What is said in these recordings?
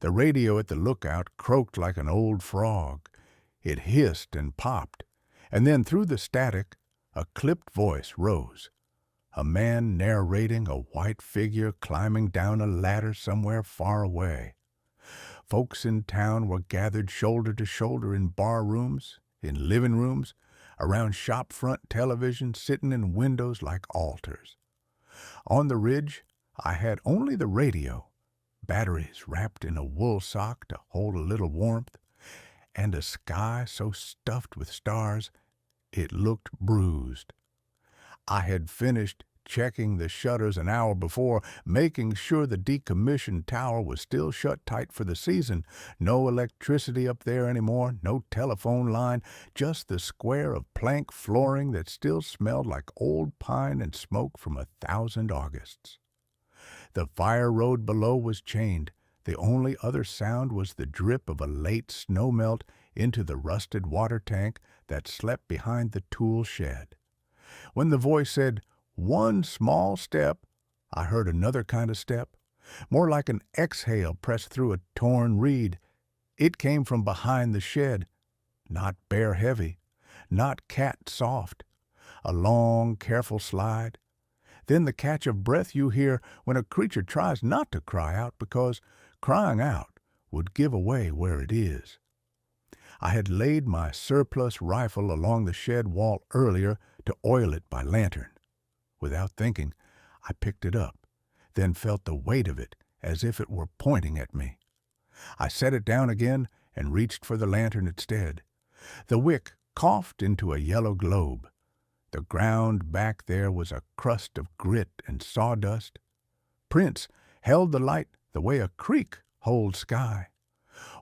The radio at the lookout croaked like an old frog. It hissed and popped, and then through the static, a clipped voice rose. A man narrating a white figure climbing down a ladder somewhere far away. Folks in town were gathered shoulder to shoulder in bar rooms, in living rooms, around shop front televisions sitting in windows like altars. On the ridge, I had only the radio, batteries wrapped in a wool sock to hold a little warmth, and a sky so stuffed with stars it looked bruised. I had finished checking the shutters an hour before, making sure the decommissioned tower was still shut tight for the season. No electricity up there anymore, no telephone line, just the square of plank flooring that still smelled like old pine and smoke from 1,000 Augusts. The fire road below was chained. The only other sound was the drip of a late snowmelt into the rusted water tank that slept behind the tool shed. When the voice said, "One small step," I heard another kind of step, more like an exhale pressed through a torn reed. It came from behind the shed, not bear heavy, not cat soft, a long, careful slide. Then the catch of breath you hear when a creature tries not to cry out because crying out would give away where it is. I had laid my surplus rifle along the shed wall earlier to oil it by lantern. Without thinking, I picked it up, then felt the weight of it as if it were pointing at me. I set it down again and reached for the lantern instead. The wick coughed into a yellow globe. The ground back there was a crust of grit and sawdust. Prince held the light the way a creek holds sky,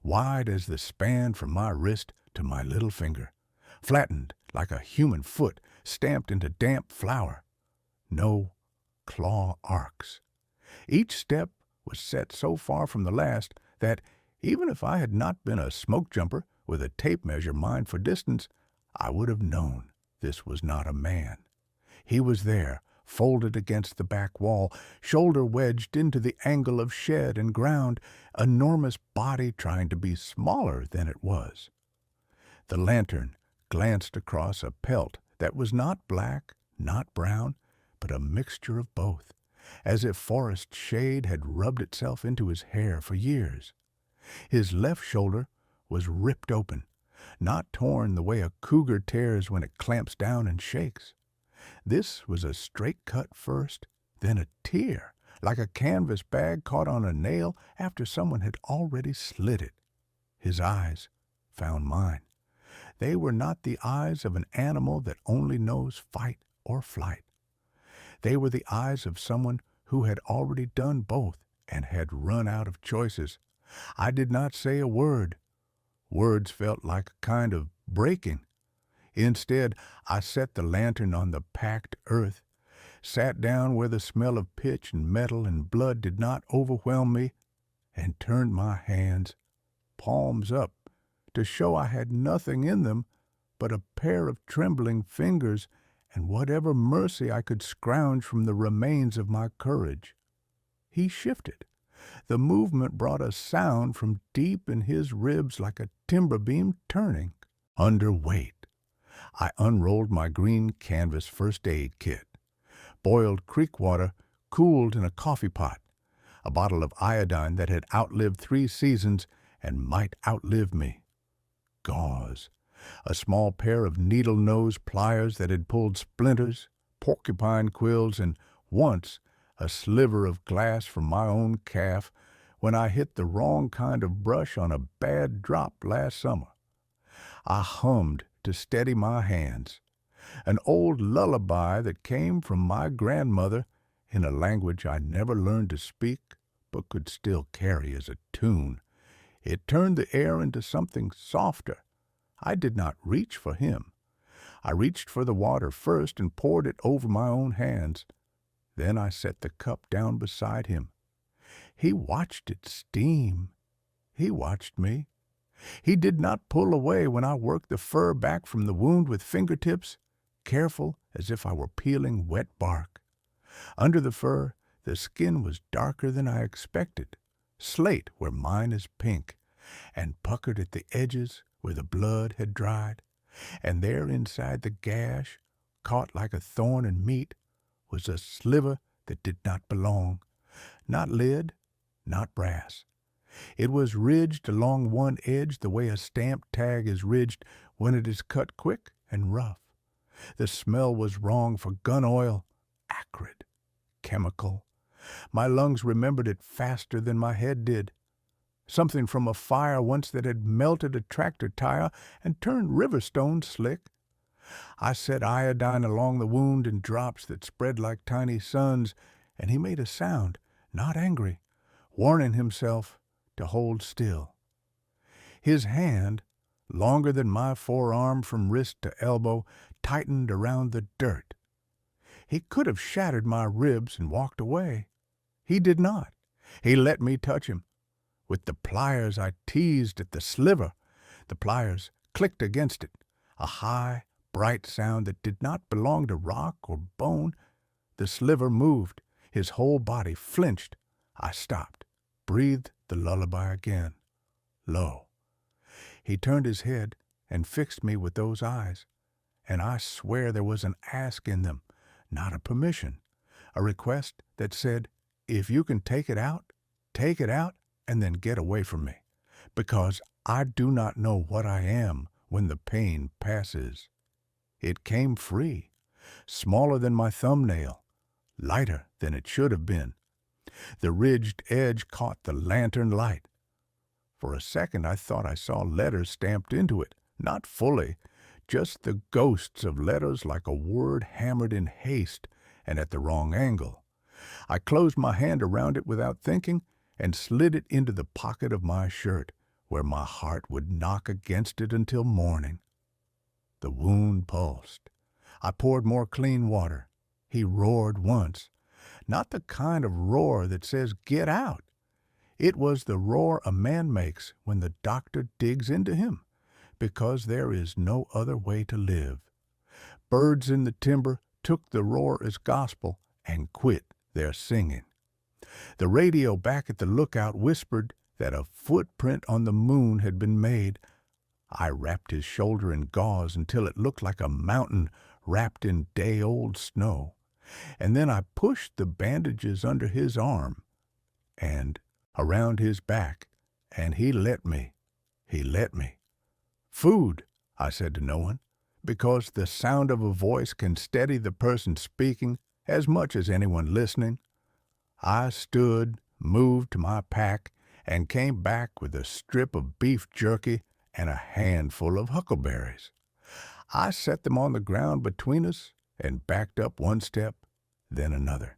wide as the span from my wrist to my little finger, flattened like a human foot stamped into damp flour. No claw arcs. Each step was set so far from the last that, even if I had not been a smoke jumper with a tape measure mined for distance, I would have known this was not a man. He was there, folded against the back wall, shoulder wedged into the angle of shed and ground, enormous body trying to be smaller than it was. The lantern glanced across a pelt that was not black, not brown, but a mixture of both, as if forest shade had rubbed itself into his hair for years. His left shoulder was ripped open, not torn the way a cougar tears when it clamps down and shakes. This was a straight cut first, then a tear, like a canvas bag caught on a nail after someone had already slit it. His eyes found mine. They were not the eyes of an animal that only knows fight or flight. They were the eyes of someone who had already done both and had run out of choices. I did not say a word. Words felt like a kind of breaking. Instead, I set the lantern on the packed earth, sat down where the smell of pitch and metal and blood did not overwhelm me, and turned my hands, palms up, to show I had nothing in them but a pair of trembling fingers and whatever mercy I could scrounge from the remains of my courage. He shifted. The movement brought a sound from deep in his ribs like a timber beam turning under weight. I unrolled my green canvas first aid kit, boiled creek water cooled in a coffee pot, a bottle of iodine that had outlived 3 seasons and might outlive me, gauze, a small pair of needle-nose pliers that had pulled splinters, porcupine quills, and once a sliver of glass from my own calf when I hit the wrong kind of brush on a bad drop last summer. I hummed to steady my hands, an old lullaby that came from my grandmother in a language I never learned to speak but could still carry as a tune. It turned the air into something softer. I did not reach for him. I reached for the water first and poured it over my own hands. Then I set the cup down beside him. He watched it steam. He watched me. He did not pull away when I worked the fur back from the wound with fingertips, careful as if I were peeling wet bark. Under the fur, the skin was darker than I expected, slate where mine is pink, and puckered at the edges where the blood had dried. And there inside the gash, caught like a thorn in meat, was a sliver that did not belong. Not lead, not brass. It was ridged along one edge the way a stamp tag is ridged when it is cut quick and rough. The smell was wrong for gun oil, acrid, chemical. My lungs remembered it faster than my head did. Something from a fire once that had melted a tractor tire and turned river stones slick. I set iodine along the wound in drops that spread like tiny suns, and he made a sound, not angry, warning himself to hold still. His hand, longer than my forearm from wrist to elbow, tightened around the dirt. He could have shattered my ribs and walked away. He did not. He let me touch him. With the pliers I teased at the sliver. The pliers clicked against it, a high, bright sound that did not belong to rock or bone. The sliver moved. His whole body flinched. I stopped, breathed the lullaby again. Low. He turned his head and fixed me with those eyes, and I swear there was an ask in them, not a permission, a request that said, if you can take it out, and then get away from me, because I do not know what I am when the pain passes. It came free, smaller than my thumbnail, lighter than it should have been. The ridged edge caught the lantern light. For a second I thought I saw letters stamped into it, not fully, just the ghosts of letters like a word hammered in haste and at the wrong angle. I closed my hand around it without thinking and slid it into the pocket of my shirt, where my heart would knock against it until morning. The wound pulsed. I poured more clean water. He roared once, not the kind of roar that says, "Get out." It was the roar a man makes when the doctor digs into him, because there is no other way to live. Birds in the timber took the roar as gospel and quit their singing. The radio back at the lookout whispered that a footprint on the moon had been made. I wrapped his shoulder in gauze until it looked like a mountain wrapped in day-old snow, and then I pushed the bandages under his arm and around his back, and he let me. Food, I said to no one, because the sound of a voice can steady the person speaking as much as anyone listening. I stood, moved to my pack, and came back with a strip of beef jerky and a handful of huckleberries. I set them on the ground between us and backed up one step, then another.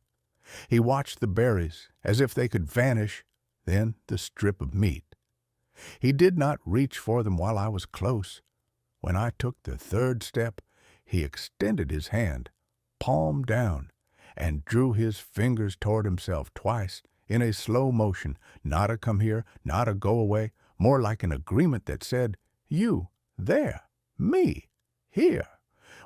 He watched the berries as if they could vanish, then the strip of meat. He did not reach for them while I was close. When I took the third step, he extended his hand, palm down, and drew his fingers toward himself twice in a slow motion, not a come here, not a go away, more like an agreement that said, you, there, me, here.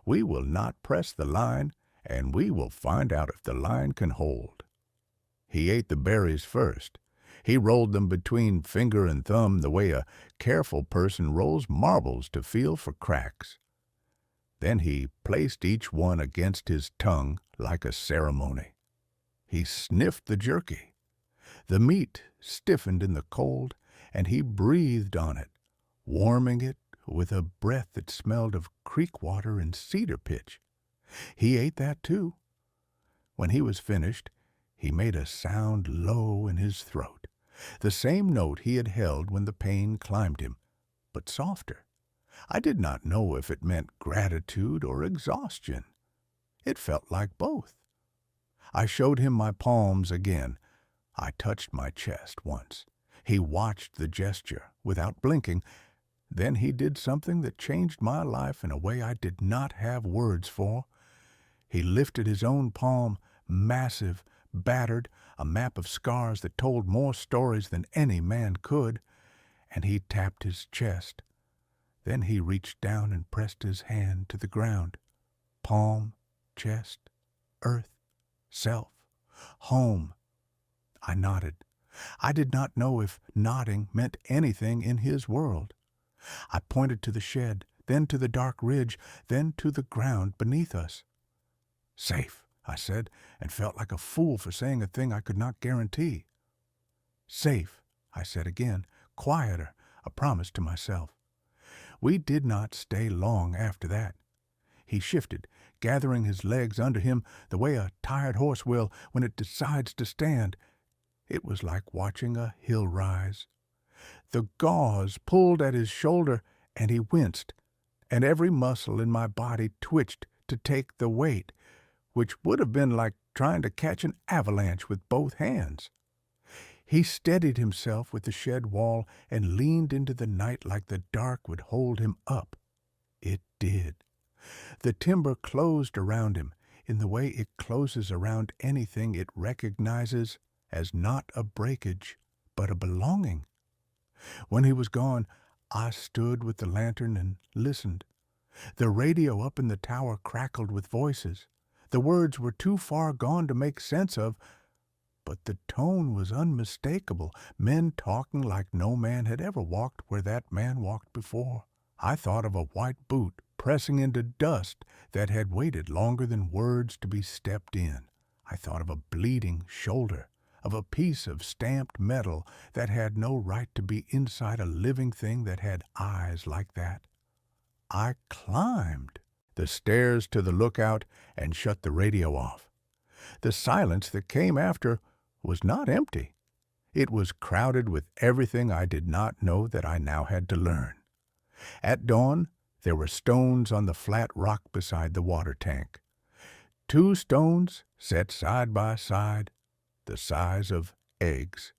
We will not press the line, and we will find out if the line can hold. He ate the berries first. He rolled them between finger and thumb the way a careful person rolls marbles to feel for cracks. Then he placed each one against his tongue like a ceremony. He sniffed the jerky. The meat stiffened in the cold, and he breathed on it, warming it with a breath that smelled of creek water and cedar pitch. He ate that too. When he was finished, he made a sound low in his throat, the same note he had held when the pain climbed him, but softer. I did not know if it meant gratitude or exhaustion. It felt like both. I showed him my palms again. I touched my chest once. He watched the gesture without blinking. Then he did something that changed my life in a way I did not have words for. He lifted his own palm, massive, battered, a map of scars that told more stories than any man could, and he tapped his chest. Then he reached down and pressed his hand to the ground. Palm, chest, earth, self, home. I nodded. I did not know if nodding meant anything in his world. I pointed to the shed, then to the dark ridge, then to the ground beneath us. "Safe," I said, and felt like a fool for saying a thing I could not guarantee. "Safe," I said again, quieter, a promise to myself. We did not stay long after that. He shifted, gathering his legs under him the way a tired horse will when it decides to stand. It was like watching a hill rise. The gauze pulled at his shoulder, and he winced, and every muscle in my body twitched to take the weight, which would have been like trying to catch an avalanche with both hands. He steadied himself with the shed wall and leaned into the night like the dark would hold him up. It did. The timber closed around him in the way it closes around anything it recognizes as not a breakage, but a belonging. When he was gone, I stood with the lantern and listened. The radio up in the tower crackled with voices. The words were too far gone to make sense of, but the tone was unmistakable, men talking like no man had ever walked where that man walked before. I thought of a white boot pressing into dust that had waited longer than words to be stepped in. I thought of a bleeding shoulder, of a piece of stamped metal that had no right to be inside a living thing that had eyes like that. I climbed the stairs to the lookout and shut the radio off. The silence that came after was not empty. It was crowded with everything I did not know that I now had to learn. At dawn, there were stones on the flat rock beside the water tank. 2 stones set side by side, the size of eggs.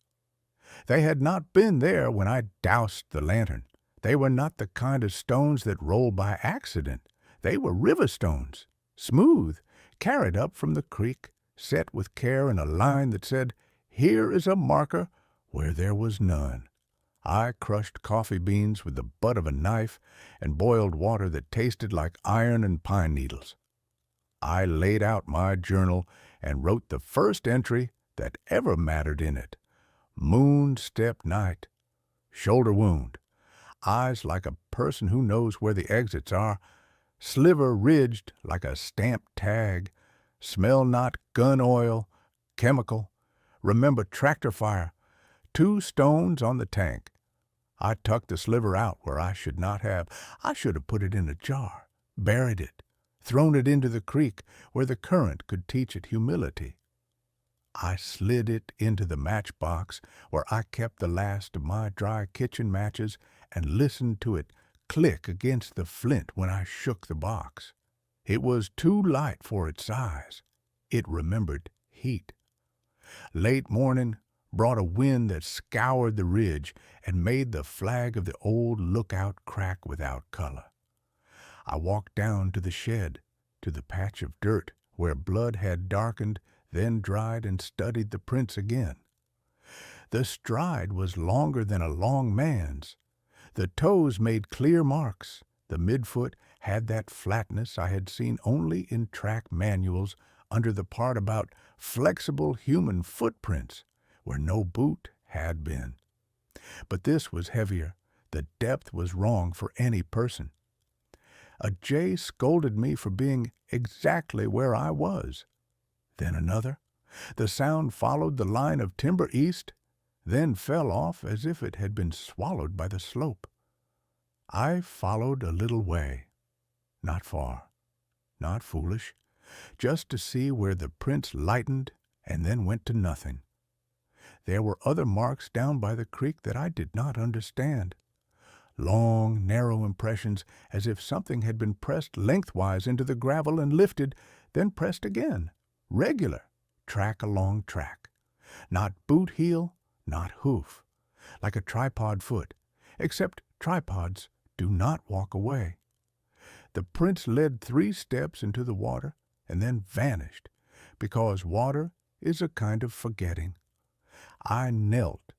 They had not been there when I doused the lantern. They were not the kind of stones that roll by accident. They were river stones, smooth, carried up from the creek, set with care in a line that said, "Here is a marker where there was none." I crushed coffee beans with the butt of a knife and boiled water that tasted like iron and pine needles. I laid out my journal and wrote the first entry that ever mattered in it. Moon step night. Shoulder wound. Eyes like a person who knows where the exits are. Sliver ridged like a stamped tag. Smell not gun oil. Chemical. Remember tractor fire. 2 stones on the tank. I tucked the sliver out where I should not have. I should have put it in a jar, buried it, thrown it into the creek where the current could teach it humility. I slid it into the matchbox where I kept the last of my dry kitchen matches and listened to it click against the flint when I shook the box. It was too light for its size. It remembered heat. Late morning brought a wind that scoured the ridge and made the flag of the old lookout crack without color. I walked down to the shed, to the patch of dirt where blood had darkened, then dried, and studied the prints again. The stride was longer than a long man's. The toes made clear marks. The midfoot had that flatness I had seen only in track manuals under the part about flexible human footprints, where no boot had been. But this was heavier. The depth was wrong for any person. A jay scolded me for being exactly where I was. Then another. The sound followed the line of timber east, then fell off as if it had been swallowed by the slope. I followed a little way, not far, not foolish, just to see where the prints lightened and then went to nothing. There were other marks down by the creek that I did not understand. Long, narrow impressions as if something had been pressed lengthwise into the gravel and lifted, then pressed again. Regular, track along track. Not boot heel, not hoof. Like a tripod foot, except tripods do not walk away. The prints led 3 steps into the water and then vanished, because water is a kind of forgetting. I knelt,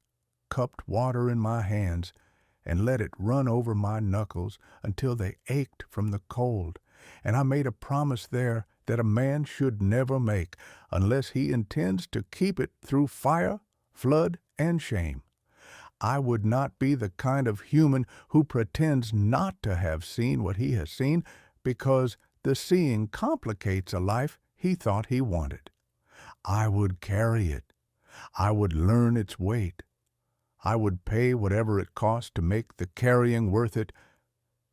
cupped water in my hands, and let it run over my knuckles until they ached from the cold, and I made a promise there that a man should never make unless he intends to keep it through fire, flood, and shame. I would not be the kind of human who pretends not to have seen what he has seen because the seeing complicates a life he thought he wanted. I would carry it. I would learn its weight. I would pay whatever it cost to make the carrying worth it.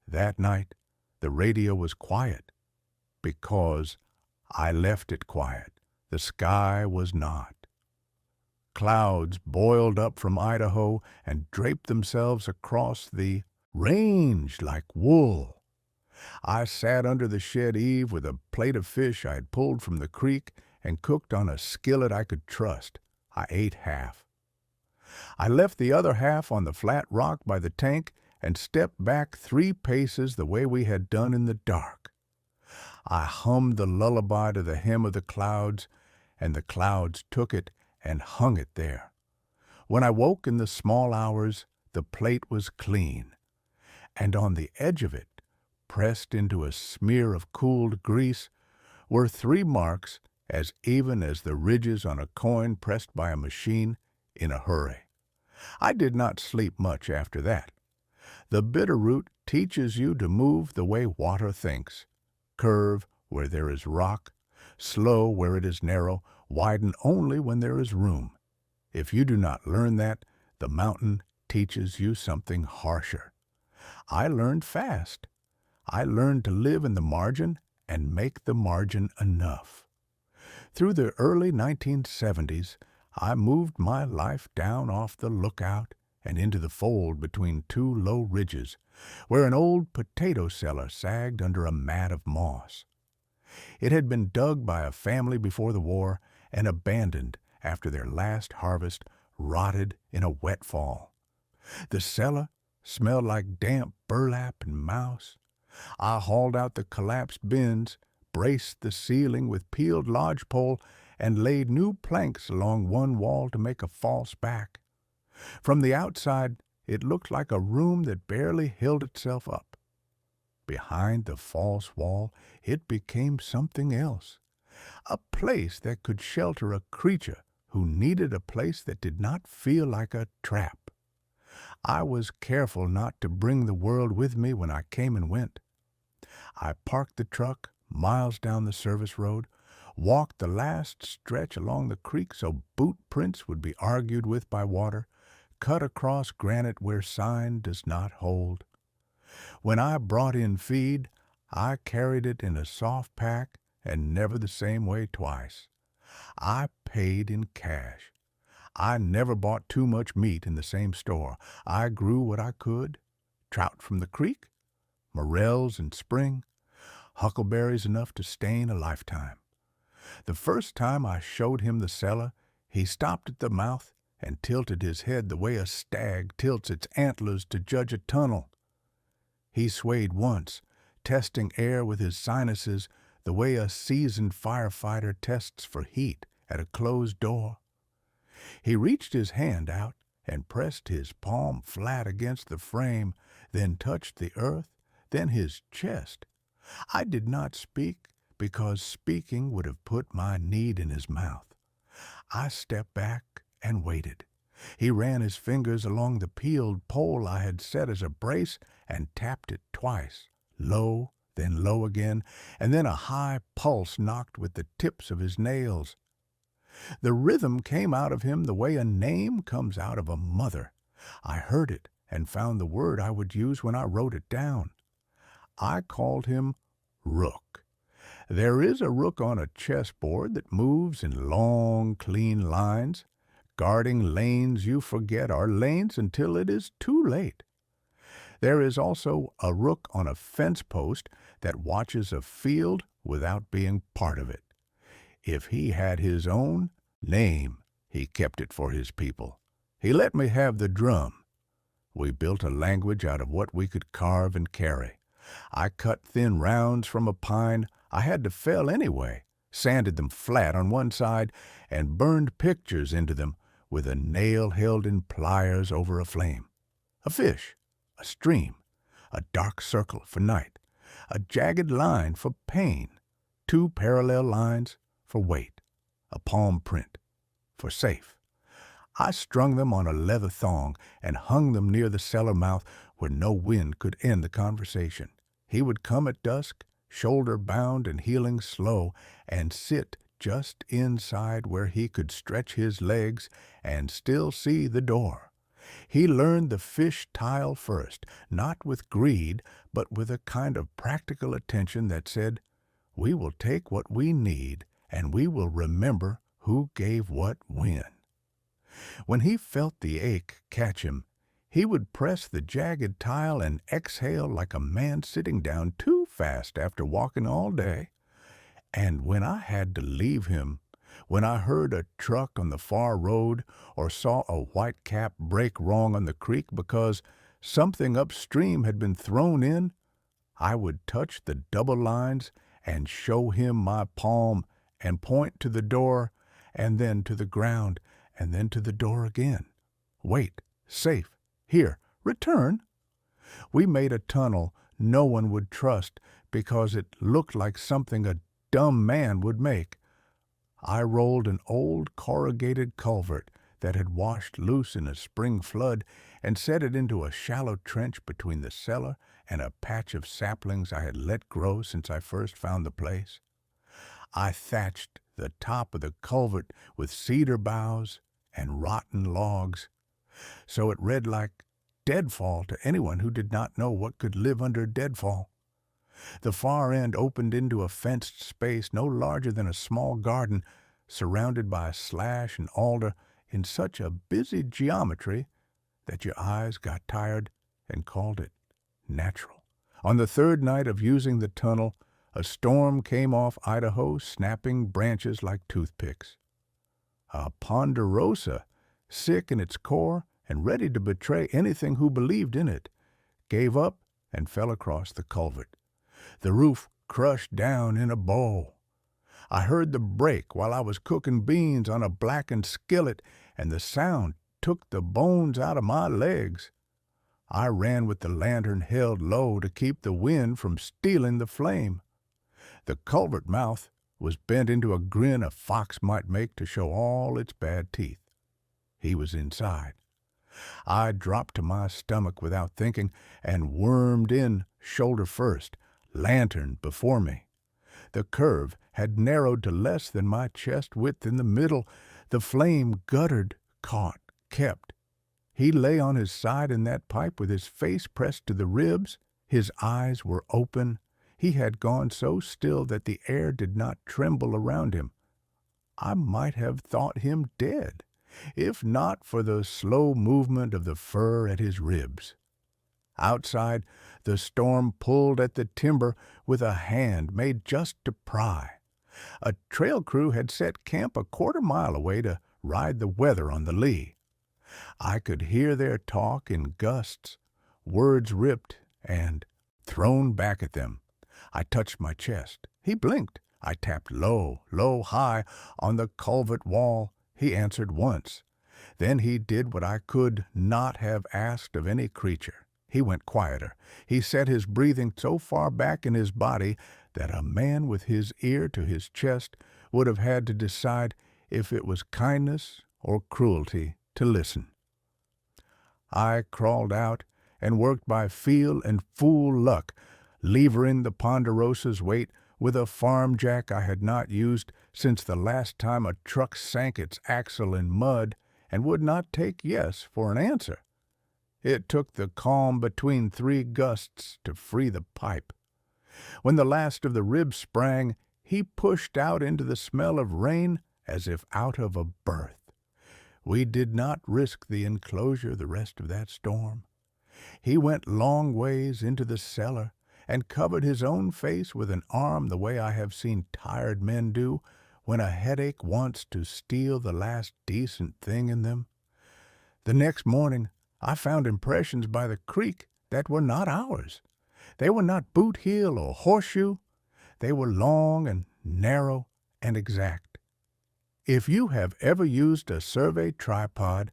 That night, the radio was quiet because I left it quiet. The sky was not. Clouds boiled up from Idaho and draped themselves across the range like wool. I sat under the shed eave with a plate of fish I had pulled from the creek and cooked on a skillet I could trust. I ate half. I left the other half on the flat rock by the tank and stepped back 3 paces the way we had done in the dark. I hummed the lullaby to the hymn of the clouds, and the clouds took it and hung it there. When I woke in the small hours, the plate was clean, and on the edge of it, pressed into a smear of cooled grease, were 3 marks as even as the ridges on a coin pressed by a machine in a hurry. I did not sleep much after that. The Bitterroot teaches you to move the way water thinks, curve where there is rock, slow where it is narrow, widen only when there is room. If you do not learn that, the mountain teaches you something harsher. I learned fast. I learned to live in the margin and make the margin enough. Through the early 1970s, I moved my life down off the lookout and into the fold between 2 low ridges, where an old potato cellar sagged under a mat of moss. It had been dug by a family before the war and abandoned after their last harvest rotted in a wet fall. The cellar smelled like damp burlap and mouse. I hauled out the collapsed bins, braced the ceiling with peeled lodgepole, and laid new planks along one wall to make a false back. From the outside, it looked like a room that barely held itself up. Behind the false wall, it became something else, a place that could shelter a creature who needed a place that did not feel like a trap. I was careful not to bring the world with me when I came and went. I parked the truck miles down the service road, walked the last stretch along the creek so boot prints would be argued with by water, cut across granite where sign does not hold. When I brought in feed, I carried it in a soft pack and never the same way twice. I paid in cash. I never bought too much meat in the same store. I grew what I could, trout from the creek, morels in spring, huckleberries enough to stain a lifetime. The first time I showed him the cellar, he stopped at the mouth and tilted his head the way a stag tilts its antlers to judge a tunnel. He swayed once, testing air with his sinuses the way a seasoned firefighter tests for heat at a closed door. He reached his hand out and pressed his palm flat against the frame, then touched the earth, then his chest. I did not speak because speaking would have put my need in his mouth. I stepped back and waited. He ran his fingers along the peeled pole I had set as a brace and tapped it twice, low, then low again, and then a high pulse knocked with the tips of his nails. The rhythm came out of him the way a name comes out of a mother. I heard it and found the word I would use when I wrote it down. I called him Rook. There is a rook on a chessboard that moves in long, clean lines, guarding lanes you forget are lanes until it is too late. There is also a rook on a fence post that watches a field without being part of it. If he had his own name, he kept it for his people. He let me have the drum. We built a language out of what we could carve and carry. I cut thin rounds from a pine I had to fell anyway, sanded them flat on one side, and burned pictures into them with a nail held in pliers over a flame. A fish, a stream, a dark circle for night, a jagged line for pain, 2 parallel lines for weight, a palm print for safe. I strung them on a leather thong and hung them near the cellar mouth where no wind could end the conversation. He would come at dusk, shoulder bound and heeling slow, and sit just inside where he could stretch his legs and still see the door. He learned the fish tile first, not with greed, but with a kind of practical attention that said, "We will take what we need, and we will remember who gave what when." When he felt the ache catch him, he would press the jagged tile and exhale like a man sitting down too fast after walking all day. And when I had to leave him, when I heard a truck on the far road or saw a white cap break wrong on the creek because something upstream had been thrown in, I would touch the double lines and show him my palm and point to the door and then to the ground and then to the door again. "Wait, safe, here, return." We made a tunnel no one would trust because it looked like something a dumb man would make. I rolled an old corrugated culvert that had washed loose in a spring flood and set it into a shallow trench between the cellar and a patch of saplings I had let grow since I first found the place. I thatched the top of the culvert with cedar boughs and rotten logs, so it read like deadfall to anyone who did not know what could live under deadfall. The far end opened into a fenced space no larger than a small garden, surrounded by slash and alder in such a busy geometry that your eyes got tired and called it natural. On the third night of using the tunnel, a storm came off Idaho, snapping branches like toothpicks. A ponderosa, sick in its core and ready to betray anything who believed in it, gave up and fell across the culvert. The roof crushed down in a bowl. I heard the break while I was cooking beans on a blackened skillet, and the sound took the bones out of my legs. I ran with the lantern held low to keep the wind from stealing the flame. The culvert mouth was bent into a grin a fox might make to show all its bad teeth. He was inside. I dropped to my stomach without thinking and wormed in shoulder first, lantern before me. The curve had narrowed to less than my chest width in the middle. The flame guttered, caught, kept. He lay on his side in that pipe with his face pressed to the ribs. His eyes were open. He had gone so still that the air did not tremble around him. I might have thought him dead, if not for the slow movement of the fur at his ribs. Outside, the storm pulled at the timber with a hand made just to pry. A trail crew had set camp a quarter-mile away to ride the weather on the lee. I could hear their talk in gusts, words ripped and thrown back at them. I touched my chest. He blinked. I tapped low, low, high on the culvert wall. He answered once. Then he did what I could not have asked of any creature. He went quieter. He set his breathing so far back in his body that a man with his ear to his chest would have had to decide if it was kindness or cruelty to listen. I crawled out and worked by feel and fool luck, levering the ponderosa's weight with a farm jack I had not used since the last time a truck sank its axle in mud and would not take yes for an answer. It took the calm between 3 gusts to free the pipe. When the last of the ribs sprang, he pushed out into the smell of rain as if out of a berth. We did not risk the enclosure the rest of that storm. He went long ways into the cellar and covered his own face with an arm the way I have seen tired men do when a headache wants to steal the last decent thing in them. The next morning, I found impressions by the creek that were not ours. They were not boot heel or horseshoe. They were long and narrow and exact. If you have ever used a survey tripod,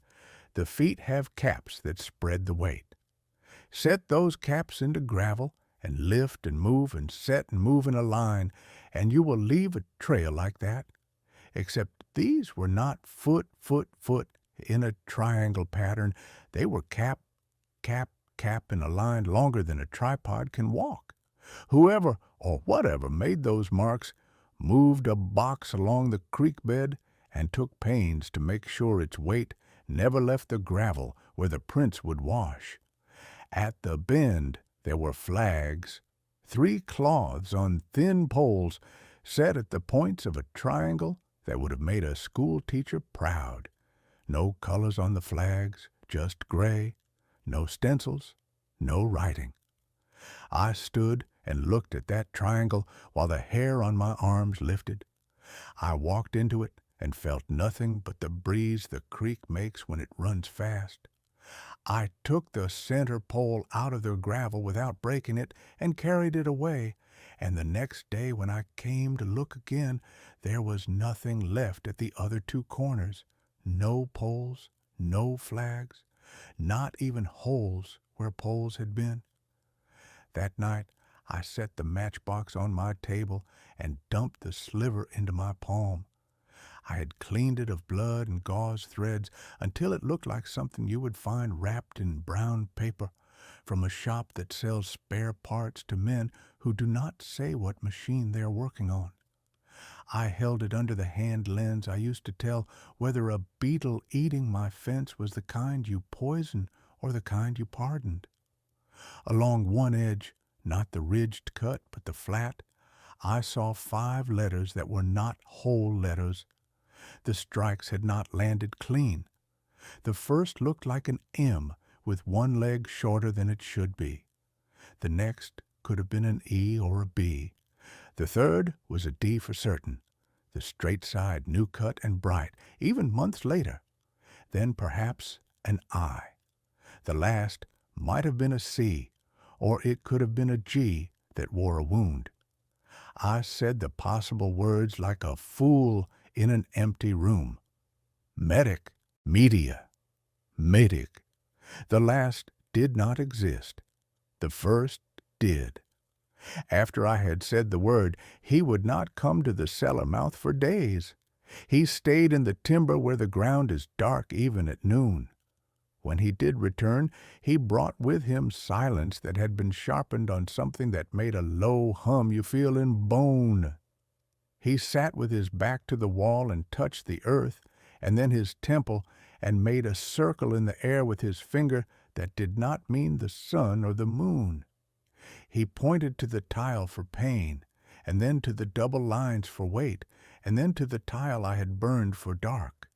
the feet have caps that spread the weight. Set those caps into gravel and lift and move and set and move in a line, and you will leave a trail like that. Except these were not foot, foot, foot. in a triangle pattern. They were cap, cap, cap in a line longer than a tripod can walk. Whoever or whatever made those marks moved a box along the creek bed and took pains to make sure its weight never left the gravel where the prints would wash. At the bend there were flags, 3 cloths on thin poles set at the points of a triangle that would have made a school teacher proud. No colors on the flags, just gray, no stencils, no writing. I stood and looked at that triangle while the hair on my arms lifted. I walked into it and felt nothing but the breeze the creek makes when it runs fast. I took the center pole out of the gravel without breaking it and carried it away, and the next day when I came to look again, there was nothing left at the other 2 corners. No poles, no flags, not even holes where poles had been. That night, I set the matchbox on my table and dumped the sliver into my palm. I had cleaned it of blood and gauze threads until it looked like something you would find wrapped in brown paper from a shop that sells spare parts to men who do not say what machine they are working on. I held it under the hand lens I used to tell whether a beetle eating my fence was the kind you poisoned or the kind you pardoned. Along one edge, not the ridged cut, but the flat, I saw 5 letters that were not whole letters. The strikes had not landed clean. The first looked like an M with one leg shorter than it should be. The next could have been an E or a B. The third was a D for certain, the straight side new cut and bright, even months later. Then perhaps an I. The last might have been a C, or it could have been a G that wore a wound. I said the possible words like a fool in an empty room. Medic, media, medic. The last did not exist. The first did. After I had said the word, he would not come to the cellar mouth for days. He stayed in the timber where the ground is dark even at noon. When he did return, he brought with him silence that had been sharpened on something that made a low hum you feel in bone. He sat with his back to the wall and touched the earth, and then his temple, and made a circle in the air with his finger that did not mean the sun or the moon. He pointed to the tile for pain, and then to the double lines for weight, and then to the tile I had burned for dark.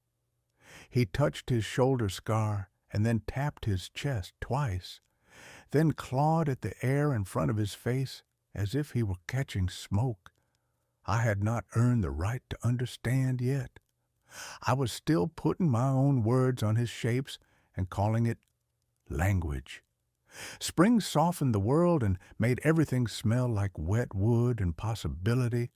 He touched his shoulder scar, and then tapped his chest twice, then clawed at the air in front of his face as if he were catching smoke. I had not earned the right to understand yet. I was still putting my own words on his shapes and calling it language. Spring softened the world and made everything smell like wet wood and possibility.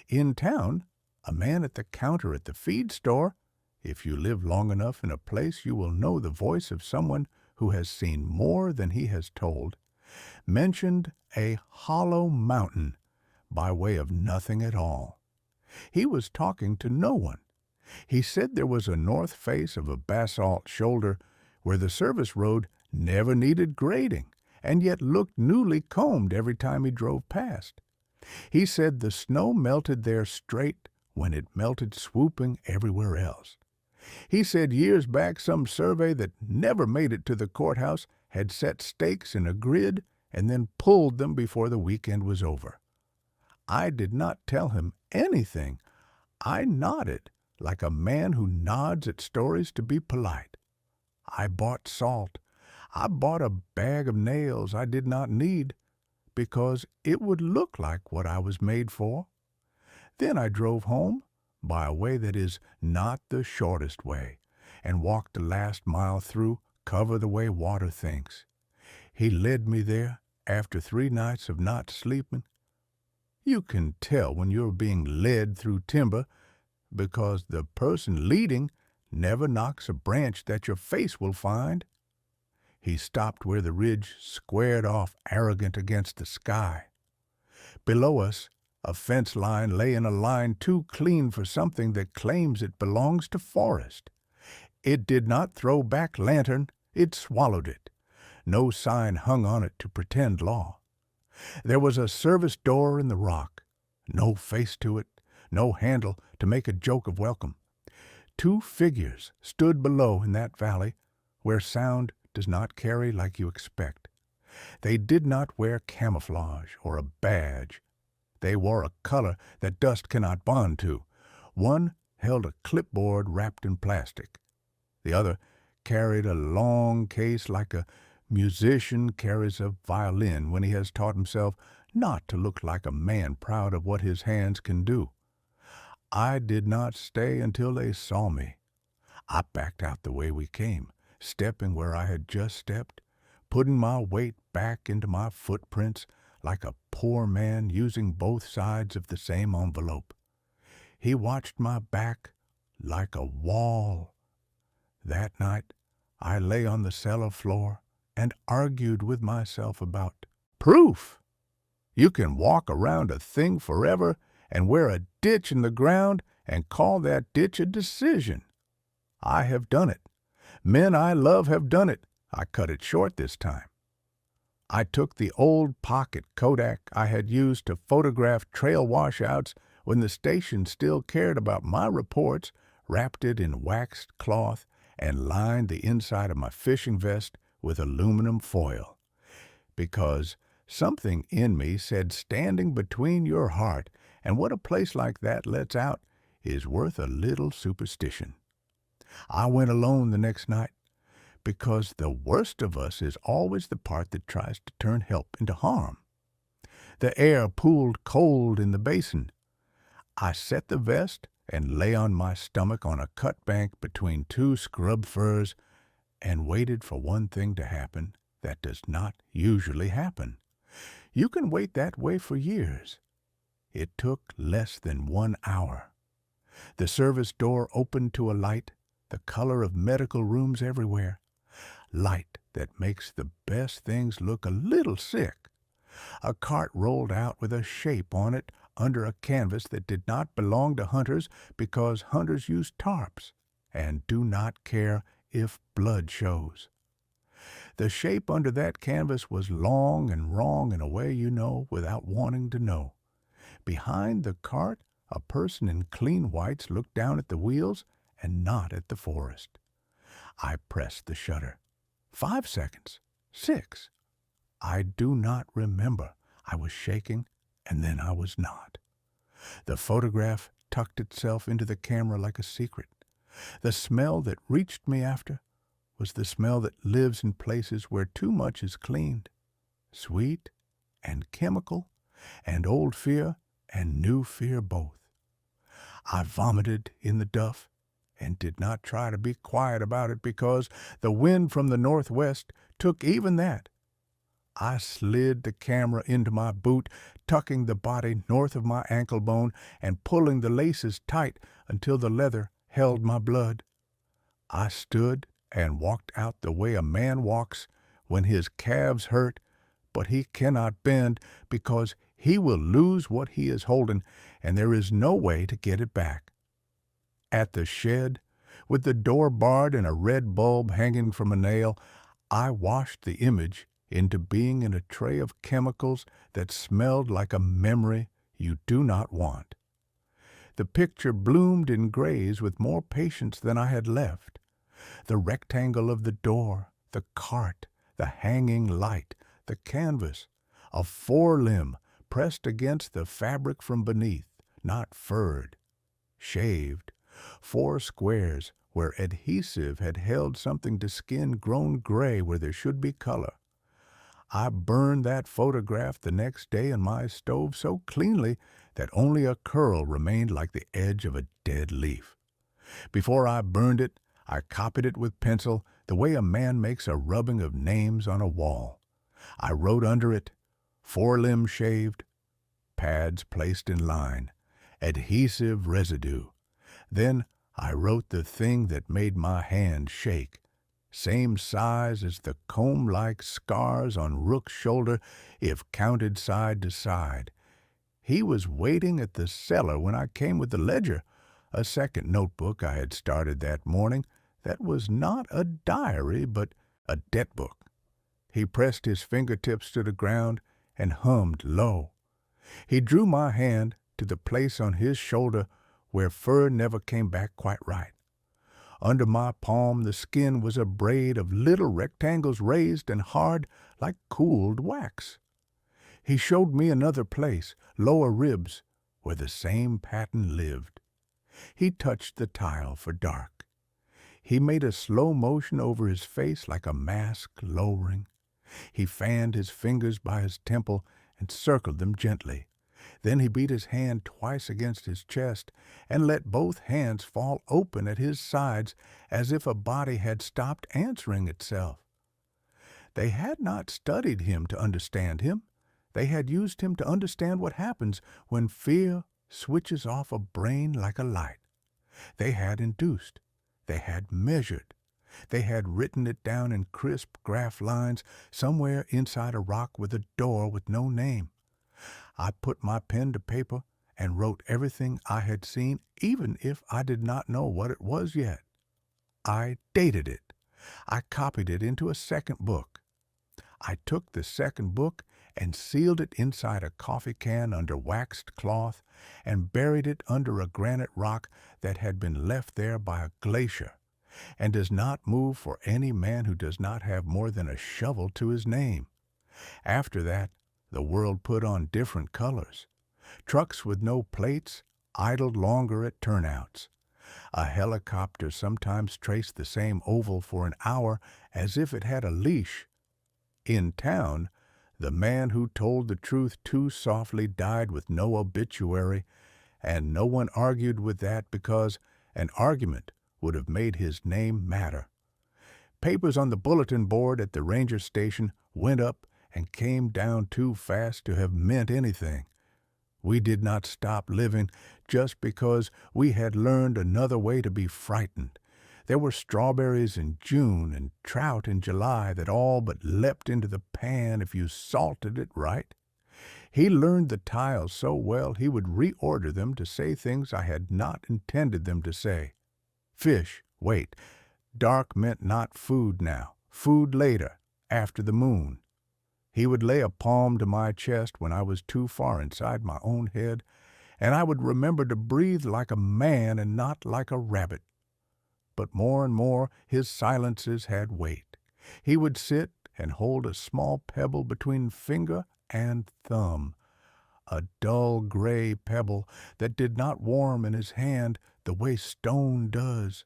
In town, a man at the counter at the feed store, if you live long enough in a place you will know the voice of someone who has seen more than he has told, mentioned a hollow mountain by way of nothing at all. He was talking to no one. He said there was a north face of a basalt shoulder where the service road never needed grading and yet looked newly combed every time he drove past. He said the snow melted there straight when it melted swooping everywhere else. He said years back some survey that never made it to the courthouse had set stakes in a grid and then pulled them before the weekend was over. I did not tell him anything. I nodded like a man who nods at stories to be polite. I bought salt. I bought a bag of nails I did not need because it would look like what I was made for. Then I drove home by a way that is not the shortest way, and walked the last mile through cover the way water thinks. He led me there after 3 nights of not sleeping. You can tell when you're being led through timber because the person leading never knocks a branch that your face will find. He stopped where the ridge squared off arrogant against the sky. Below us, a fence line lay in a line too clean for something that claims it belongs to forest. It did not throw back lantern, it swallowed it. No sign hung on it to pretend law. There was a service door in the rock. No face to it, no handle to make a joke of welcome. 2 figures stood below in that valley, where sound does not carry like you expect. They did not wear camouflage or a badge. They wore a color that dust cannot bond to. One held a clipboard wrapped in plastic. The other carried a long case like a musician carries a violin when he has taught himself not to look like a man proud of what his hands can do. I did not stay until they saw me. I backed out the way we came, stepping where I had just stepped, putting my weight back into my footprints like a poor man using both sides of the same envelope. He watched my back like a wall. That night, I lay on the cellar floor and argued with myself about proof. You can walk around a thing forever and wear a ditch in the ground and call that ditch a decision. I have done it. Men I love have done it. I cut it short this time. I took the old pocket Kodak I had used to photograph trail washouts when the station still cared about my reports, wrapped it in waxed cloth, and lined the inside of my fishing vest with aluminum foil. Because something in me said standing between your heart and what a place like that lets out is worth a little superstition. I went alone the next night, because the worst of us is always the part that tries to turn help into harm. The air pooled cold in the basin. I set the vest and lay on my stomach on a cut bank between 2 scrub firs and waited for one thing to happen that does not usually happen. You can wait that way for years. It took less than 1 hour. The service door opened to a light, the color of medical rooms everywhere. Light that makes the best things look a little sick. A cart rolled out with a shape on it under a canvas that did not belong to hunters because hunters use tarps and do not care if blood shows. The shape under that canvas was long and wrong in a way you know without wanting to know. Behind the cart, a person in clean whites looked down at the wheels and not at the forest. I pressed the shutter. 5 seconds. 6. I do not remember. I was shaking, and then I was not. The photograph tucked itself into the camera like a secret. The smell that reached me after was the smell that lives in places where too much is cleaned. Sweet and chemical, and old fear and new fear both. I vomited in the duff and did not try to be quiet about it because the wind from the northwest took even that. I slid the camera into my boot, tucking the body north of my ankle bone and pulling the laces tight until the leather held my blood. I stood and walked out the way a man walks when his calves hurt, but he cannot bend because he will lose what he is holding, and there is no way to get it back. At the shed, with the door barred and a red bulb hanging from a nail, I washed the image into being in a tray of chemicals that smelled like a memory you do not want. The picture bloomed in grays with more patience than I had left. The rectangle of the door, the cart, the hanging light, the canvas, a forelimb pressed against the fabric from beneath, not furred, shaved, 4 squares where adhesive had held something to skin grown gray where there should be color. I burned that photograph the next day in my stove so cleanly that only a curl remained like the edge of a dead leaf. Before I burned it, I copied it with pencil the way a man makes a rubbing of names on a wall. I wrote under it, forelimb shaved, pads placed in line, adhesive residue. Then I wrote the thing that made my hand shake, same size as the comb-like scars on Rook's shoulder if counted side to side. He was waiting at the cellar when I came with the ledger, a second notebook I had started that morning that was not a diary but a debt book. He pressed his fingertips to the ground and hummed low. He drew my hand to the place on his shoulder where fur never came back quite right. Under my palm the skin was a braid of little rectangles raised and hard like cooled wax. He showed me another place, lower ribs, where the same pattern lived. He touched the tile for dark. He made a slow motion over his face like a mask lowering. He fanned his fingers by his temple and circled them gently. Then he beat his hand twice against his chest and let both hands fall open at his sides as if a body had stopped answering itself. They had not studied him to understand him. They had used him to understand what happens when fear switches off a brain like a light. They had induced. They had measured. They had written it down in crisp graph lines somewhere inside a rock with a door with no name. I put my pen to paper and wrote everything I had seen, even if I did not know what it was yet. I dated it. I copied it into a second book. I took the second book and sealed it inside a coffee can under waxed cloth and buried it under a granite rock that had been left there by a glacier and does not move for any man who does not have more than a shovel to his name. After that, the world put on different colors. Trucks with no plates idled longer at turnouts. A helicopter sometimes traced the same oval for an hour as if it had a leash. In town, the man who told the truth too softly died with no obituary, and no one argued with that because an argument would have made his name matter. Papers on the bulletin board at the ranger station went up and came down too fast to have meant anything. We did not stop living just because we had learned another way to be frightened. There were strawberries in June and trout in July that all but leapt into the pan if you salted it right. He learned the tiles so well he would reorder them to say things I had not intended them to say. Fish, wait. Dark meant not food now. Food later, after the moon. He would lay a palm to my chest when I was too far inside my own head, and I would remember to breathe like a man and not like a rabbit. But more and more his silences had weight. He would sit and hold a small pebble between finger and thumb, a dull gray pebble that did not warm in his hand the way stone does.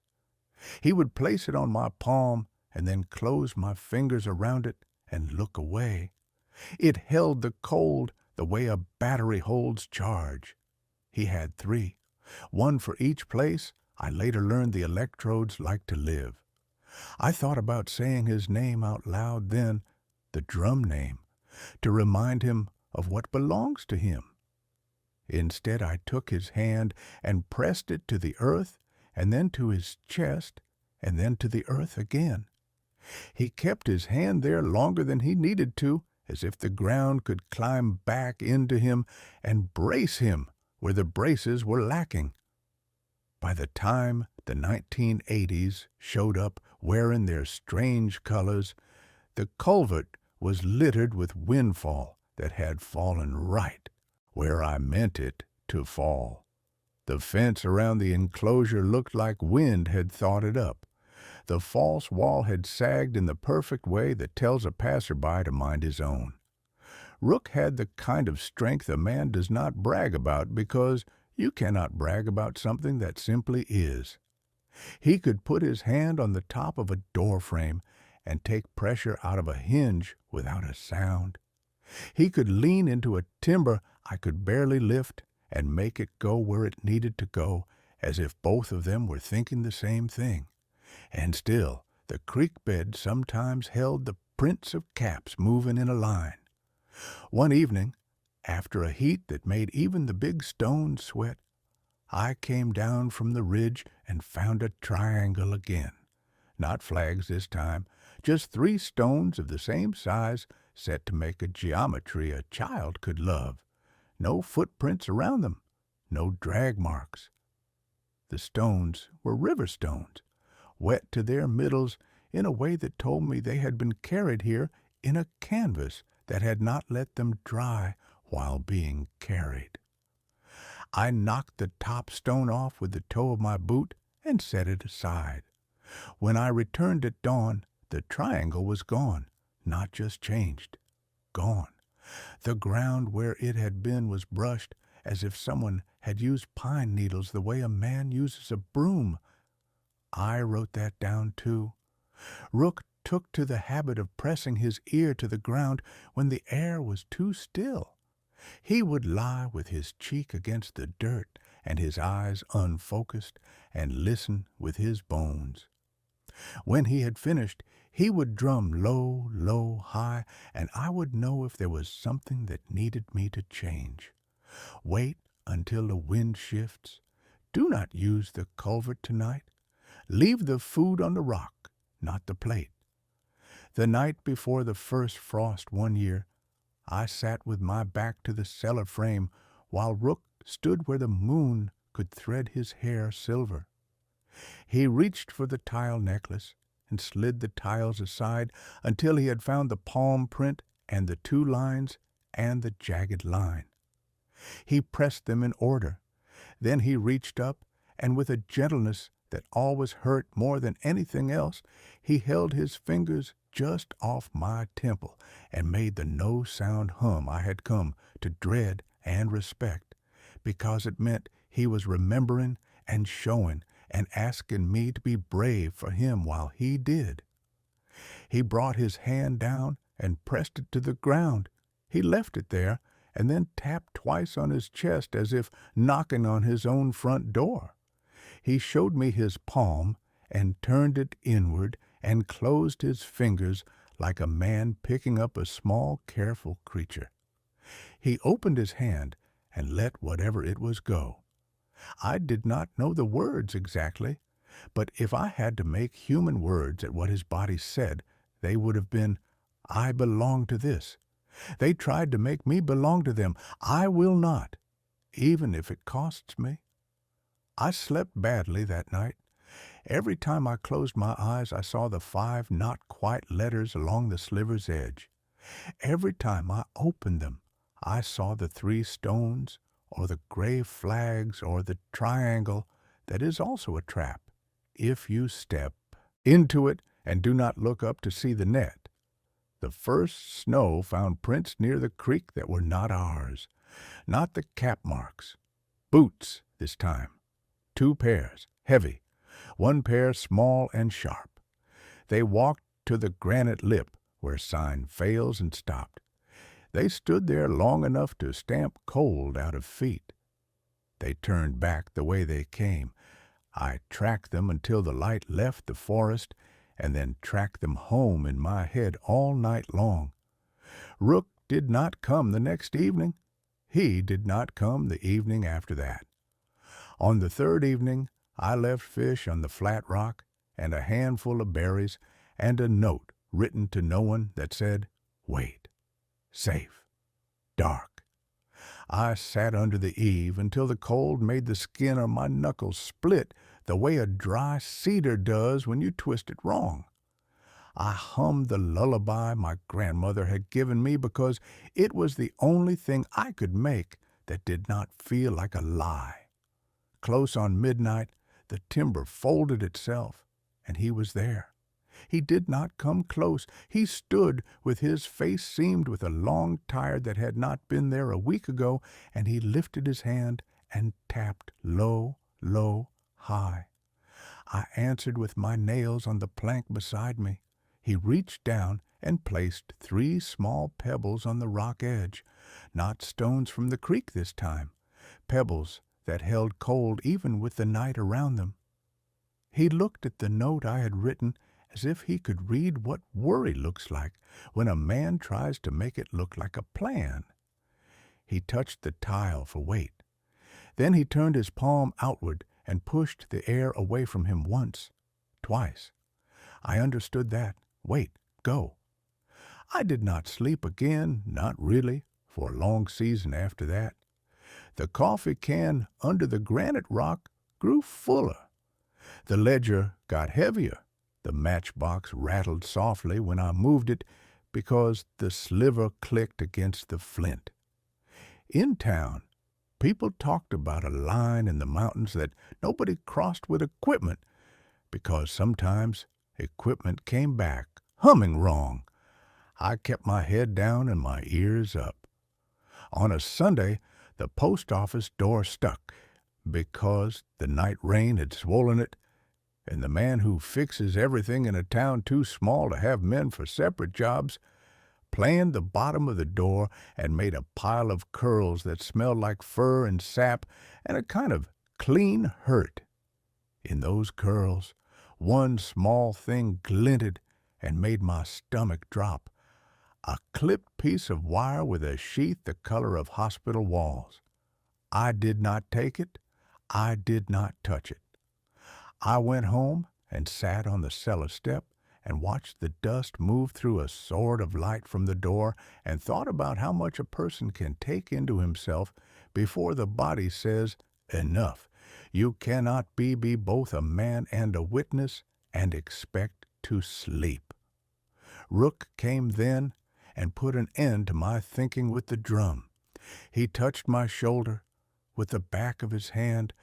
He would place it on my palm and then close my fingers around it and look away. It held the cold the way a battery holds charge. He had 3, one for each place I later learned the electrodes like to live. I thought about saying his name out loud then, the drum name, to remind him of what belongs to him. Instead, I took his hand and pressed it to the earth, and then to his chest, and then to the earth again. He kept his hand there longer than he needed to, as if the ground could climb back into him and brace him where the braces were lacking. By the time the 1980s showed up wearing their strange colors, the culvert was littered with windfall that had fallen right where I meant it to fall. The fence around the enclosure looked like wind had thought it up. The false wall had sagged in the perfect way that tells a passerby to mind his own. Rook had the kind of strength a man does not brag about because you cannot brag about something that simply is. He could put his hand on the top of a door frame and take pressure out of a hinge without a sound. He could lean into a timber I could barely lift and make it go where it needed to go, as if both of them were thinking the same thing. And still, the creek bed sometimes held the prints of caps moving in a line. One evening, after a heat that made even the big stones sweat, I came down from the ridge and found a triangle again. Not flags this time, just 3 stones of the same size set to make a geometry a child could love. No footprints around them, no drag marks. The stones were river stones, wet to their middles in a way that told me they had been carried here in a canvas that had not let them dry while being carried. I knocked the top stone off with the toe of my boot and set it aside. When I returned at dawn, the triangle was gone, not just changed, gone. The ground where it had been was brushed as if someone had used pine needles the way a man uses a broom. I wrote that down too. Rook took to the habit of pressing his ear to the ground when the air was too still. He would lie with his cheek against the dirt and his eyes unfocused and listen with his bones. When he had finished, he would drum low, low, high, and I would know if there was something that needed me to change. Wait until the wind shifts. Do not use the culvert tonight. Leave the food on the rock, not the plate. The night before the first frost one year, I sat with my back to the cellar frame while Rook stood where the moon could thread his hair silver. He reached for the tile necklace and slid the tiles aside until he had found the palm print and the 2 lines and the jagged line. He pressed them in order. Then he reached up, and with a gentleness that always hurt more than anything else, he held his fingers just off my temple and made the no-sound hum I had come to dread and respect, because it meant he was remembering and showing and asking me to be brave for him while he did. He brought his hand down and pressed it to the ground. He left it there and then tapped twice on his chest as if knocking on his own front door. He showed me his palm and turned it inward and closed his fingers like a man picking up a small, careful creature. He opened his hand and let whatever it was go. I did not know the words exactly, but if I had to make human words at what his body said, they would have been, "I belong to this." They tried to make me belong to them. I will not, even if it costs me. I slept badly that night. Every time I closed my eyes, I saw the 5 not-quite letters along the sliver's edge. Every time I opened them, I saw the 3 stones, or the gray flags, or the triangle that is also a trap, if you step into it and do not look up to see the net. The first snow found prints near the creek that were not ours, not the cap marks. Boots this time. 2 pairs, heavy, 1 pair small and sharp. They walked to the granite lip where sign fails and stopped. They stood there long enough to stamp cold out of feet. They turned back the way they came. I tracked them until the light left the forest, and then tracked them home in my head all night long. Rook did not come the next evening. He did not come the evening after that. On the 3rd evening, I left fish on the flat rock, and a handful of berries, and a note written to no one that said, "Wait. Safe. Dark." I sat under the eave until the cold made the skin on my knuckles split the way a dry cedar does when you twist it wrong. I hummed the lullaby my grandmother had given me because it was the only thing I could make that did not feel like a lie. Close on midnight, the timber folded itself, and he was there. He did not come close. He stood with his face seamed with a long tire that had not been there a week ago, and he lifted his hand and tapped low, low, high. I answered with my nails on the plank beside me. He reached down and placed 3 small pebbles on the rock edge, not stones from the creek this time, pebbles that held cold even with the night around them. He looked at the note I had written as if he could read what worry looks like when a man tries to make it look like a plan. He touched the tile for weight. Then he turned his palm outward and pushed the air away from him once, twice. I understood that. Wait, go. I did not sleep again, not really, for a long season after that. The coffee can under the granite rock grew fuller. The ledger got heavier. The matchbox rattled softly when I moved it because the sliver clicked against the flint. In town, people talked about a line in the mountains that nobody crossed with equipment because sometimes equipment came back humming wrong. I kept my head down and my ears up. On a Sunday, the post office door stuck because the night rain had swollen it, and the man who fixes everything in a town too small to have men for separate jobs planed the bottom of the door and made a pile of curls that smelled like fur and sap and a kind of clean hurt. In those curls, one small thing glinted and made my stomach drop. A clipped piece of wire with a sheath the color of hospital walls. I did not take it. I did not touch it. I went home and sat on the cellar step and watched the dust move through a sword of light from the door and thought about how much a person can take into himself before the body says, enough. You cannot be both a man and a witness and expect to sleep. Rook came then and put an end to my thinking with the drum. He touched my shoulder with the back of his hand,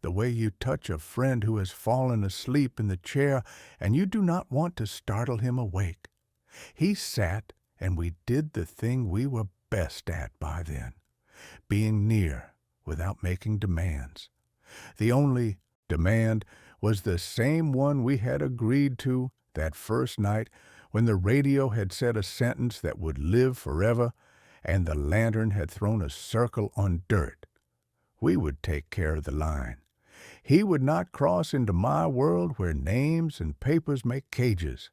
the way you touch a friend who has fallen asleep in the chair and you do not want to startle him awake. He sat and we did the thing we were best at by then, being near without making demands. The only demand was the same one we had agreed to that first night when the radio had said a sentence that would live forever and the lantern had thrown a circle on dirt. We would take care of the line. He would not cross into my world where names and papers make cages.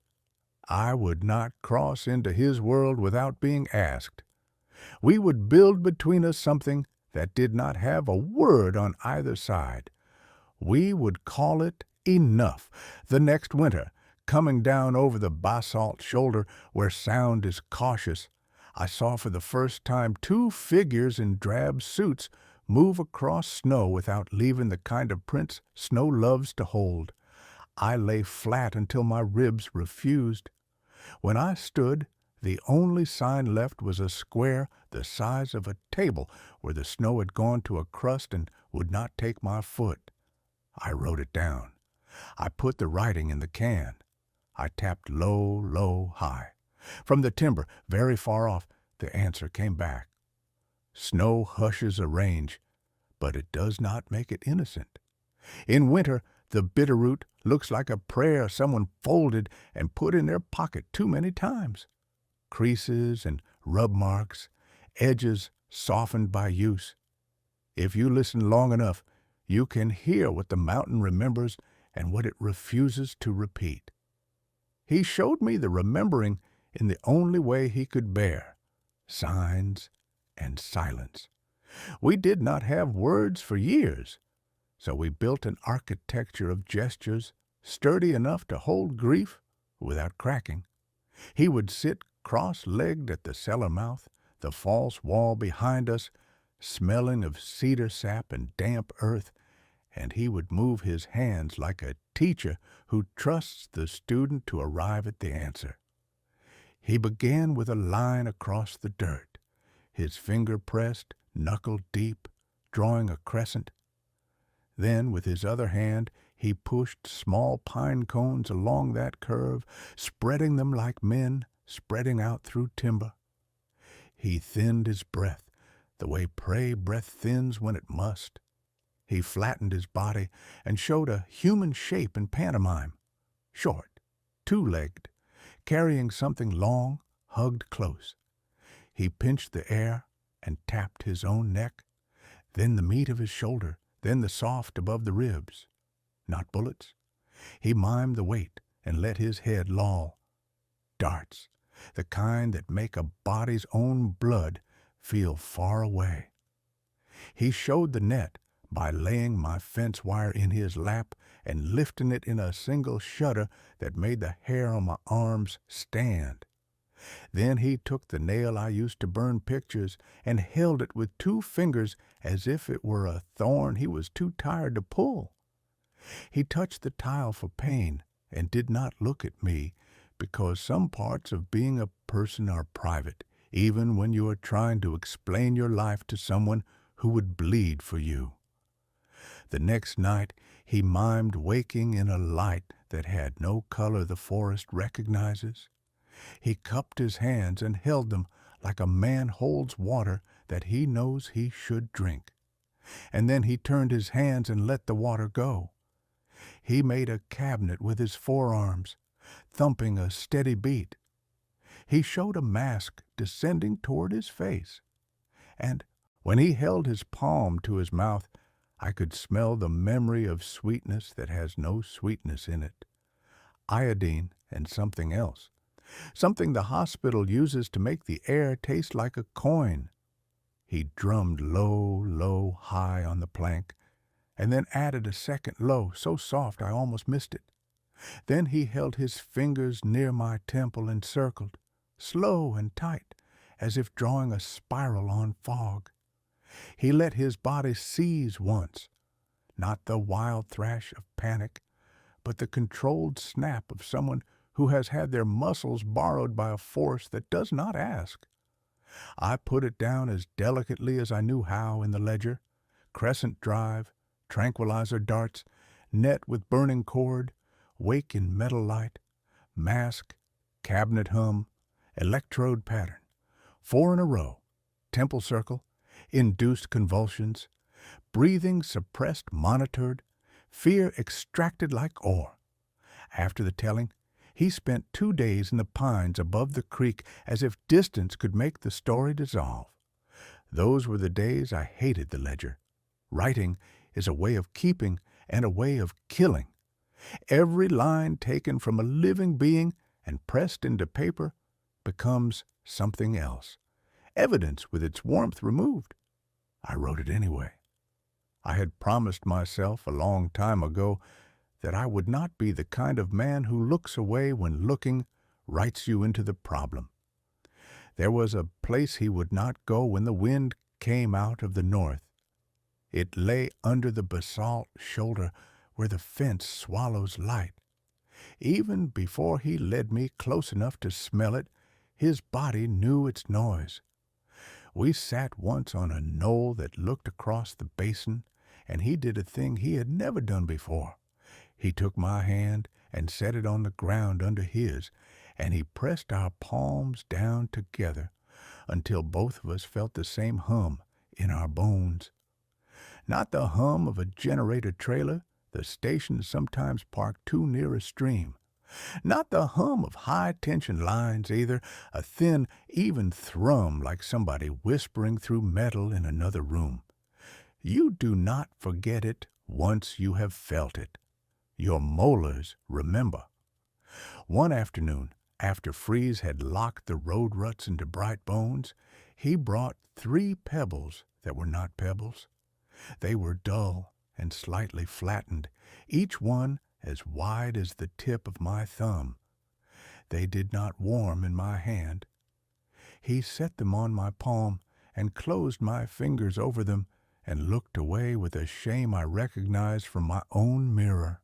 I would not cross into his world without being asked. We would build between us something that did not have a word on either side. We would call it enough. The next winter, coming down over the basalt shoulder where sound is cautious, I saw for the first time two figures in drab suits move across snow without leaving the kind of prints snow loves to hold. I lay flat until my ribs refused. When I stood, the only sign left was a square the size of a table where the snow had gone to a crust and would not take my foot. I wrote it down. I put the writing in the can. I tapped low, low, high. From the timber, very far off, the answer came back. Snow hushes a range, but it does not make it innocent. In winter, the bitterroot looks like a prayer someone folded and put in their pocket too many times. Creases and rub marks, edges softened by use. If you listen long enough, you can hear what the mountain remembers and what it refuses to repeat. He showed me the remembering in the only way he could bear, signs and silence. We did not have words for years, so we built an architecture of gestures sturdy enough to hold grief without cracking. He would sit cross-legged at the cellar mouth, the false wall behind us, smelling of cedar sap and damp earth, and he would move his hands like a teacher who trusts the student to arrive at the answer. He began with a line across the dirt, his finger pressed, knuckle deep, drawing a crescent. Then, with his other hand, he pushed small pine cones along that curve, spreading them like men spreading out through timber. He thinned his breath, the way prey breath thins when it must. He flattened his body and showed a human shape in pantomime, short, two-legged, carrying something long, hugged close. He pinched the air and tapped his own neck, then the meat of his shoulder, then the soft above the ribs. Not bullets. He mimed the weight and let his head loll. Darts, the kind that make a body's own blood feel far away. He showed the net by laying my fence wire in his lap and lifting it in a single shudder that made the hair on my arms stand. Then he took the nail I used to burn pictures and held it with 2 fingers as if it were a thorn he was too tired to pull. He touched the tile for pain and did not look at me, because some parts of being a person are private, even when you are trying to explain your life to someone who would bleed for you. The next night he mimed waking in a light that had no color the forest recognizes. He cupped his hands and held them like a man holds water that he knows he should drink. And then he turned his hands and let the water go. He made a cabinet with his forearms, thumping a steady beat. He showed a mask descending toward his face. And when he held his palm to his mouth, I could smell the memory of sweetness that has no sweetness in it. Iodine and something else. Something the hospital uses to make the air taste like a coin. He drummed low, low, high on the plank, and then added a second low, so soft I almost missed it. Then he held his fingers near my temple and circled, slow and tight, as if drawing a spiral on fog. He let his body seize once, not the wild thrash of panic, but the controlled snap of someone who has had their muscles borrowed by a force that does not ask. I put it down as delicately as I knew how in the ledger: crescent drive, tranquilizer darts, net with burning cord, wake in metal light, mask, cabinet hum, electrode pattern, 4 in a row, temple circle, induced convulsions, breathing suppressed monitored, fear extracted like ore. After the telling, he spent 2 days in the pines above the creek as if distance could make the story dissolve. Those were the days I hated the ledger. Writing is a way of keeping and a way of killing. Every line taken from a living being and pressed into paper becomes something else. Evidence with its warmth removed. I wrote it anyway. I had promised myself a long time ago that I would not be the kind of man who looks away when looking writes you into the problem. There was a place he would not go when the wind came out of the north. It lay under the basalt shoulder where the fence swallows light. Even before he led me close enough to smell it, his body knew its noise. We sat once on a knoll that looked across the basin, and he did a thing he had never done before. He took my hand and set it on the ground under his, and he pressed our palms down together until both of us felt the same hum in our bones. Not the hum of a generator trailer, the station sometimes parked too near a stream. Not the hum of high-tension lines either, a thin, even thrum like somebody whispering through metal in another room. You do not forget it once you have felt it. Your molars remember. One afternoon, after Freeze had locked the road ruts into bright bones, he brought 3 pebbles that were not pebbles. They were dull and slightly flattened, each one as wide as the tip of my thumb. They did not warm in my hand. He set them on my palm and closed my fingers over them and looked away with a shame I recognized from my own mirror.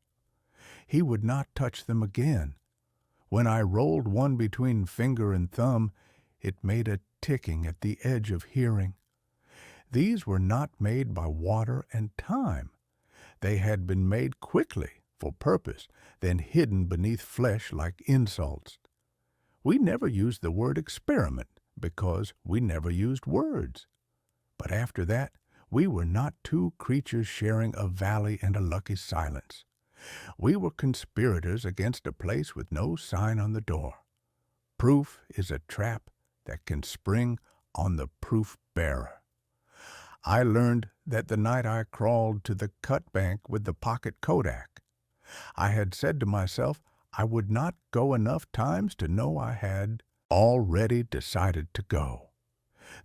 He would not touch them again. When I rolled one between finger and thumb, it made a ticking at the edge of hearing. These were not made by water and time. They had been made quickly, for purpose, then hidden beneath flesh like insults. We never used the word experiment because we never used words. But after that, we were not 2 creatures sharing a valley and a lucky silence. We were conspirators against a place with no sign on the door. Proof is a trap that can spring on the proof bearer. I learned that the night I crawled to the cut bank with the pocket Kodak. I had said to myself I would not go enough times to know I had already decided to go.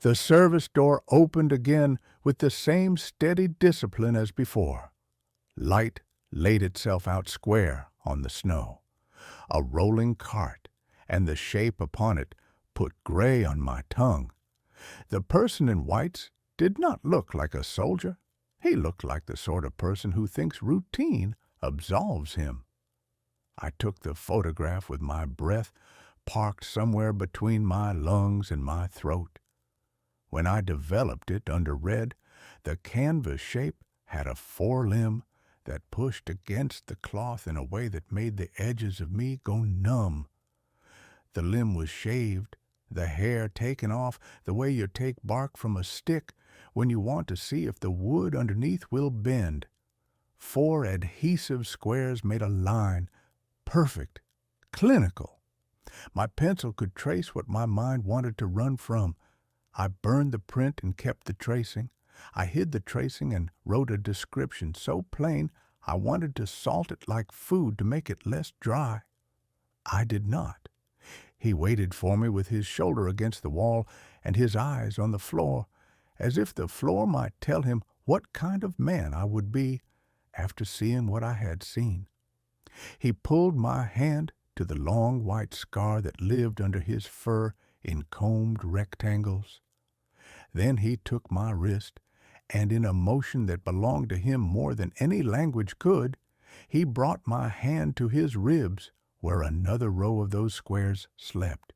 The service door opened again with the same steady discipline as before. Light laid itself out square on the snow. A rolling cart, and the shape upon it put gray on my tongue. The person in whites did not look like a soldier. He looked like the sort of person who thinks routine absolves him. I took the photograph with my breath parked somewhere between my lungs and my throat. When I developed it under red, the canvas shape had a forelimb that pushed against the cloth in a way that made the edges of me go numb. The limb was shaved, the hair taken off the way you take bark from a stick when you want to see if the wood underneath will bend. 4 adhesive squares made a line, perfect, clinical. My pencil could trace what my mind wanted to run from. I burned the print and kept the tracing. I hid the tracing and wrote a description so plain I wanted to salt it like food to make it less dry. I did not. He waited for me with his shoulder against the wall and his eyes on the floor, as if the floor might tell him what kind of man I would be after seeing what I had seen. He pulled my hand to the long white scar that lived under his fur in combed rectangles. Then he took my wrist, and in a motion that belonged to him more than any language could, he brought my hand to his ribs, where another row of those squares slept.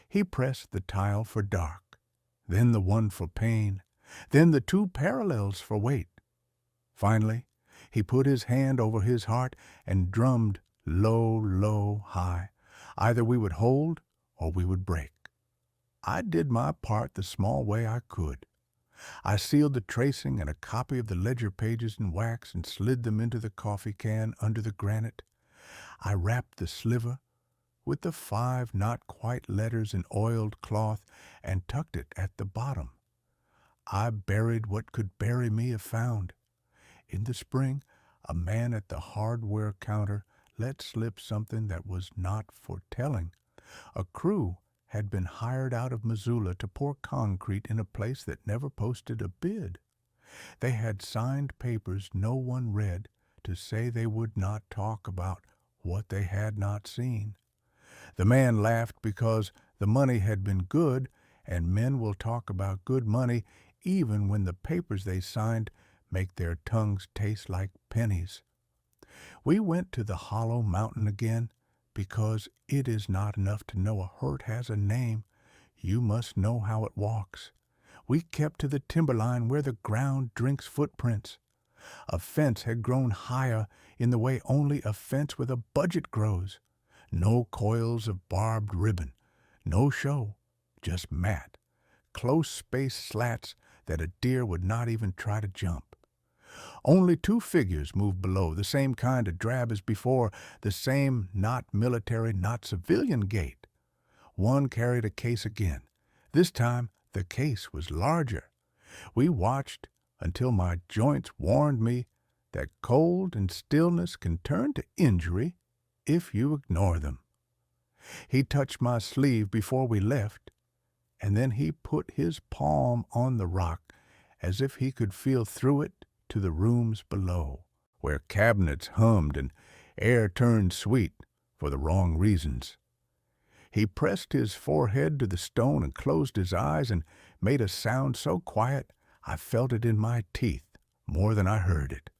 He pressed the tile for dark, then the one for pain, then the 2 parallels for weight. Finally, he put his hand over his heart and drummed low, low, high. Either we would hold or we would break. I did my part the small way I could. I sealed the tracing and a copy of the ledger pages in wax and slid them into the coffee can under the granite. I wrapped the sliver with the 5 not quite letters in oiled cloth and tucked it at the bottom. I buried what could bury me if found. In the spring, a man at the hardware counter let slip something that was not for telling. A crew had been hired out of Missoula to pour concrete in a place that never posted a bid. They had signed papers no one read to say they would not talk about what they had not seen. The man laughed because the money had been good, and men will talk about good money even when the papers they signed make their tongues taste like pennies. We went to the hollow mountain again, because it is not enough to know a hurt has a name. You must know how it walks. We kept to the timberline where the ground drinks footprints. A fence had grown higher in the way only a fence with a budget grows. No coils of barbed ribbon, no show, just mat, close-spaced slats that a deer would not even try to jump. Only 2 figures moved below, the same kind of drab as before, the same not military, not civilian gait. One carried a case again. This time the case was larger. We watched until my joints warned me that cold and stillness can turn to injury if you ignore them. He touched my sleeve before we left, and then he put his palm on the rock as if he could feel through it to the rooms below, where cabinets hummed and air turned sweet for the wrong reasons. He pressed his forehead to the stone and closed his eyes and made a sound so quiet I felt it in my teeth more than I heard it,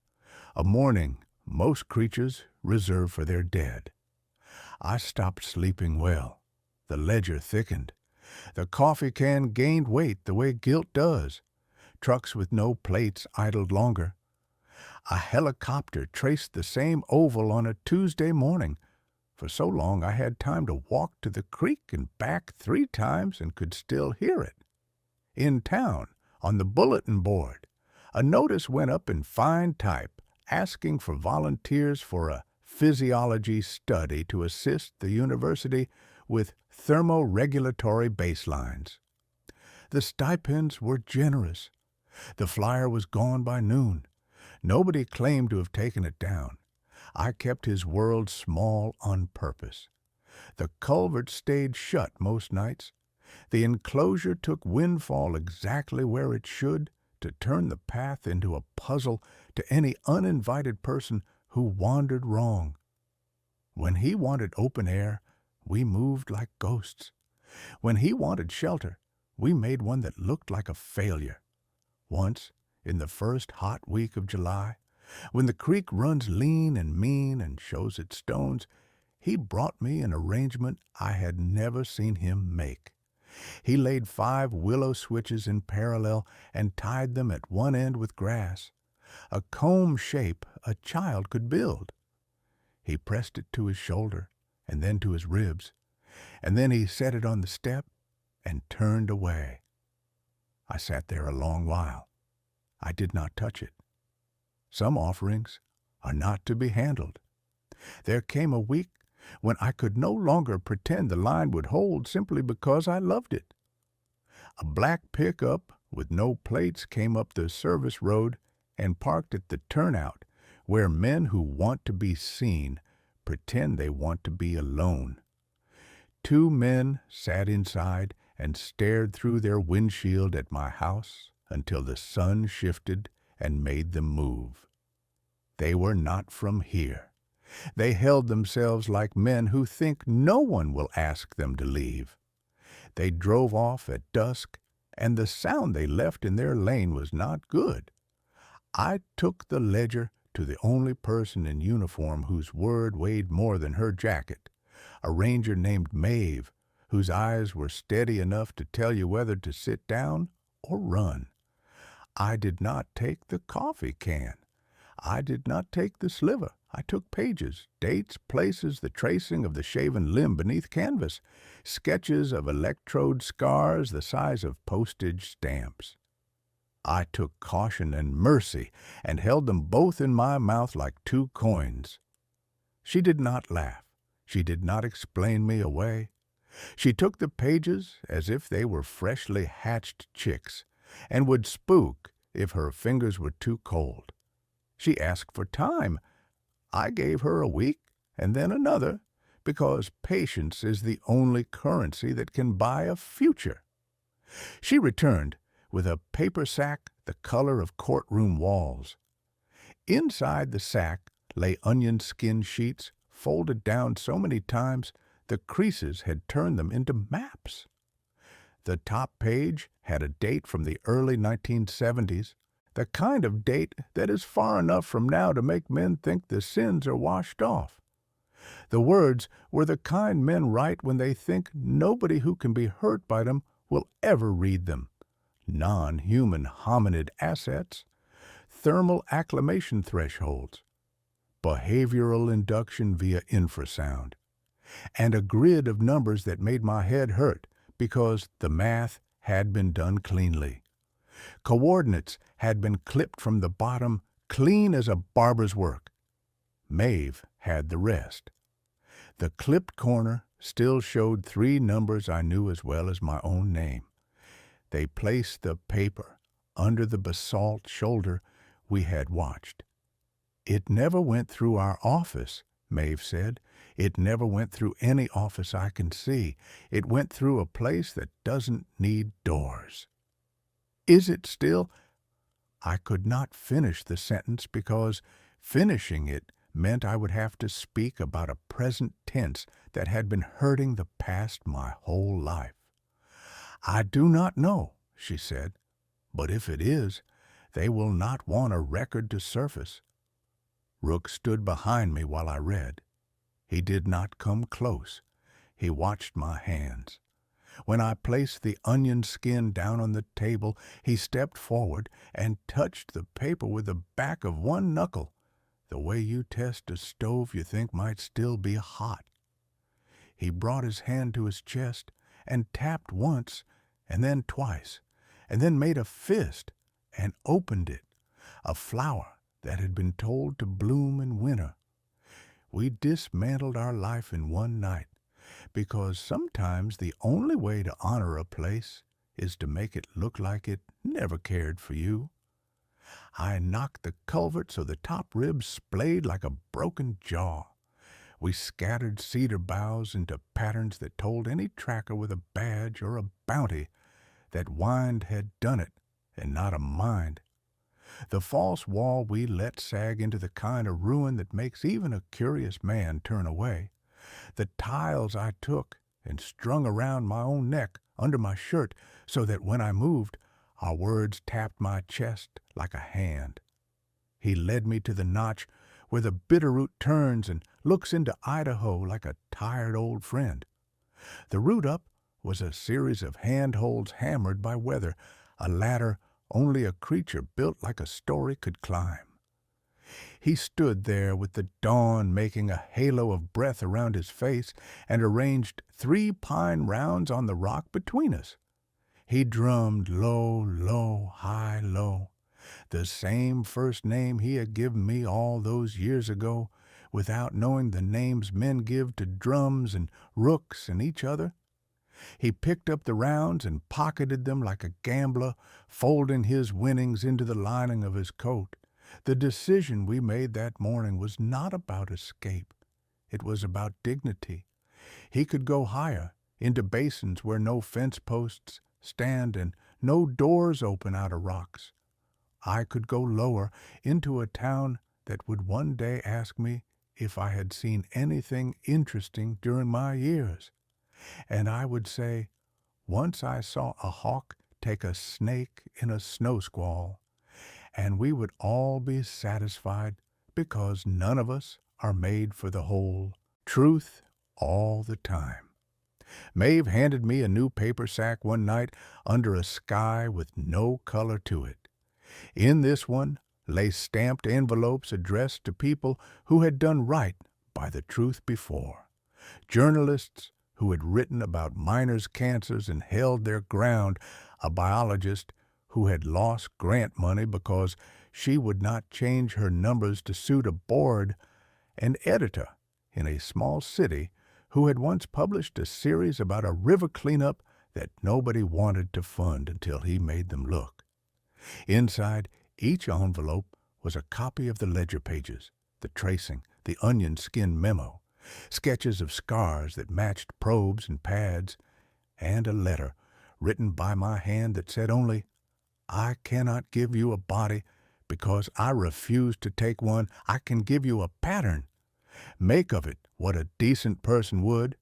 a mourning most creatures reserve for their dead. I stopped sleeping well. The ledger thickened. The coffee can gained weight the way guilt does. Trucks with no plates idled longer. A helicopter traced the same oval on a Tuesday morning. For so long I had time to walk to the creek and back 3 times and could still hear it. In town, on the bulletin board, a notice went up in fine type asking for volunteers for a physiology study to assist the university with thermoregulatory baselines. The stipends were generous. The flyer was gone by noon. Nobody claimed to have taken it down. I kept his world small on purpose. The culvert stayed shut most nights. The enclosure took windfall exactly where it should to turn the path into a puzzle to any uninvited person who wandered wrong. When he wanted open air, we moved like ghosts. When he wanted shelter, we made one that looked like a failure. Once, in the first hot week of July, When the creek runs lean and mean and shows its stones, he brought me an arrangement I had never seen him make. He laid 5 willow switches in parallel and tied them at one end with grass, a comb shape a child could build. He pressed it to his shoulder and then to his ribs, and then he set it on the step and turned away. I sat there a long while. I did not touch it. Some offerings are not to be handled. There came a week when I could no longer pretend the line would hold simply because I loved it. A black pickup with no plates came up the service road and parked at the turnout where men who want to be seen pretend they want to be alone. 2 men sat inside and stared through their windshield at my house until the sun shifted and made them move. They were not from here. They held themselves like men who think no one will ask them to leave. They drove off at dusk, and the sound they left in their lane was not good. I took the ledger to the only person in uniform whose word weighed more than her jacket, a ranger named Maeve, whose eyes were steady enough to tell you whether to sit down or run. I did not take the coffee can. I did not take the sliver. I took pages, dates, places, the tracing of the shaven limb beneath canvas, sketches of electrode scars the size of postage stamps. I took caution and mercy and held them both in my mouth like 2 coins. She did not laugh. She did not explain me away. She took the pages as if they were freshly hatched chicks, and would spook if her fingers were too cold. She asked for time. I gave her a week and then another, because patience is the only currency that can buy a future. She returned with a paper sack the color of courtroom walls. Inside the sack lay onion skin sheets folded down so many times the creases had turned them into maps. The top page had a date from the early 1970s, the kind of date that is far enough from now to make men think the sins are washed off. The words were the kind men write when they think nobody who can be hurt by them will ever read them. Non-human hominid assets, thermal acclimation thresholds, behavioral induction via infrasound, and a grid of numbers that made my head hurt because the math had been done cleanly. Coordinates had been clipped from the bottom clean as a barber's work. Maeve had the rest. The clipped corner still showed 3 numbers I knew as well as my own name. They placed the paper under the basalt shoulder we had watched. It never went through our office, Maeve said. It never went through any office I can see. It went through a place that doesn't need doors. Is it still? I could not finish the sentence because finishing it meant I would have to speak about a present tense that had been hurting the past my whole life. I do not know, she said, but if it is, they will not want a record to surface. Rook stood behind me while I read. He did not come close. He watched my hands. When I placed the onion skin down on the table, he stepped forward and touched the paper with the back of one knuckle, the way you test a stove you think might still be hot. He brought his hand to his chest and tapped once and then twice, and then made a fist and opened it, a flower that had been told to bloom in winter. We dismantled our life in one night, because sometimes the only way to honor a place is to make it look like it never cared for you. I knocked the culvert so the top ribs splayed like a broken jaw. We scattered cedar boughs into patterns that told any tracker with a badge or a bounty that Wind had done it and not a mind. The false wall we let sag into the kind of ruin that makes even a curious man turn away. The tiles I took and strung around my own neck under my shirt so that when I moved, our words tapped my chest like a hand. He led me to the notch where the Bitterroot turns and looks into Idaho like a tired old friend. The route up was a series of handholds hammered by weather, a ladder only a creature built like a story could climb. He stood there with the dawn making a halo of breath around his face and arranged 3 pine rounds on the rock between us. He drummed low, low, high, low, the same first name he had given me all those years ago, without knowing the names men give to drums and rooks and each other. He picked up the rounds and pocketed them like a gambler, folding his winnings into the lining of his coat. The decision we made that morning was not about escape. It was about dignity. He could go higher, into basins where no fence posts stand and no doors open out of rocks. I could go lower, into a town that would one day ask me if I had seen anything interesting during my years. And I would say, once I saw a hawk take a snake in a snow squall, and we would all be satisfied because none of us are made for the whole truth all the time. Maeve handed me a new paper sack one night under a sky with no color to it. In this one lay stamped envelopes addressed to people who had done right by the truth before. Journalists who had written about miners' cancers and held their ground, a biologist who had lost grant money because she would not change her numbers to suit a board, an editor in a small city who had once published a series about a river cleanup that nobody wanted to fund until he made them look. Inside each envelope was a copy of the ledger pages, the tracing, the onion skin memo, sketches of scars that matched probes and pads, and a letter written by my hand that said only, "I cannot give you a body because I refuse to take one. I can give you a pattern. Make of it what a decent person would.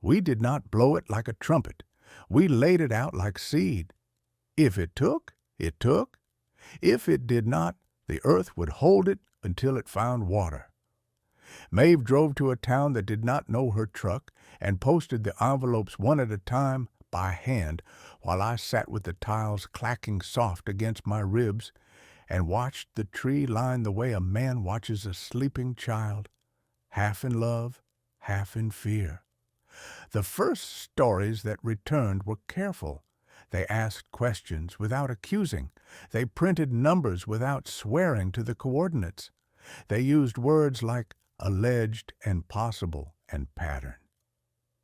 We did not blow it like a trumpet. We laid it out like seed. If it took, it took. If it did not, the earth would hold it until it found water." Maeve drove to a town that did not know her truck and posted the envelopes one at a time by hand while I sat with the tiles clacking soft against my ribs and watched the tree line the way a man watches a sleeping child, half in love, half in fear. The first stories that returned were careful. They asked questions without accusing. They printed numbers without swearing to the coordinates. They used words like alleged and possible and pattern.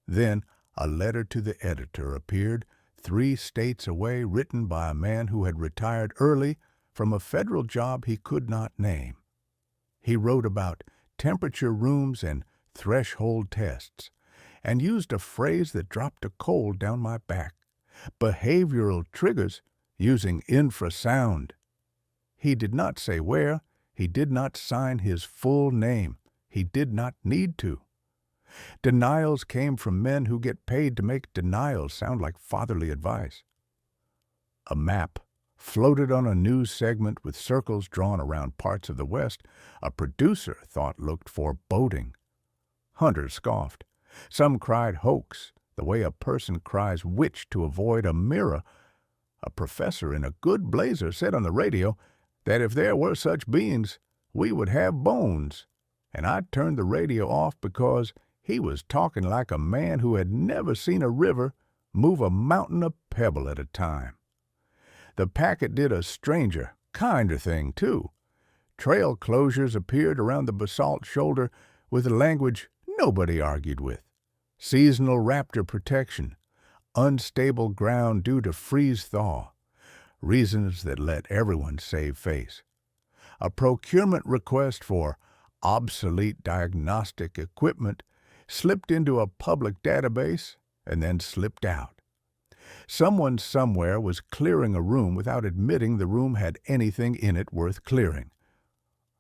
Then a letter to the editor appeared 3 states away, written by a man who had retired early from a federal job he could not name. He wrote about temperature rooms and threshold tests, and used a phrase that dropped a cold down my back: behavioral triggers using infrasound. He did not say where. He did not sign his full name. He did not need to. Denials came from men who get paid to make denials sound like fatherly advice. A map floated on a news segment with circles drawn around parts of the West a producer thought looked foreboding. Hunters scoffed. Some cried hoax, the way a person cries witch to avoid a mirror. A professor in a good blazer said on the radio that if there were such beings, we would have bones. And I turned the radio off because he was talking like a man who had never seen a river move a mountain a pebble at a time. The packet did a stranger, kinder thing, too. Trail closures appeared around the basalt shoulder with the language nobody argued with. Seasonal raptor protection, unstable ground due to freeze-thaw, reasons that let everyone save face. A procurement request for obsolete diagnostic equipment slipped into a public database and then slipped out. Someone somewhere was clearing a room without admitting the room had anything in it worth clearing.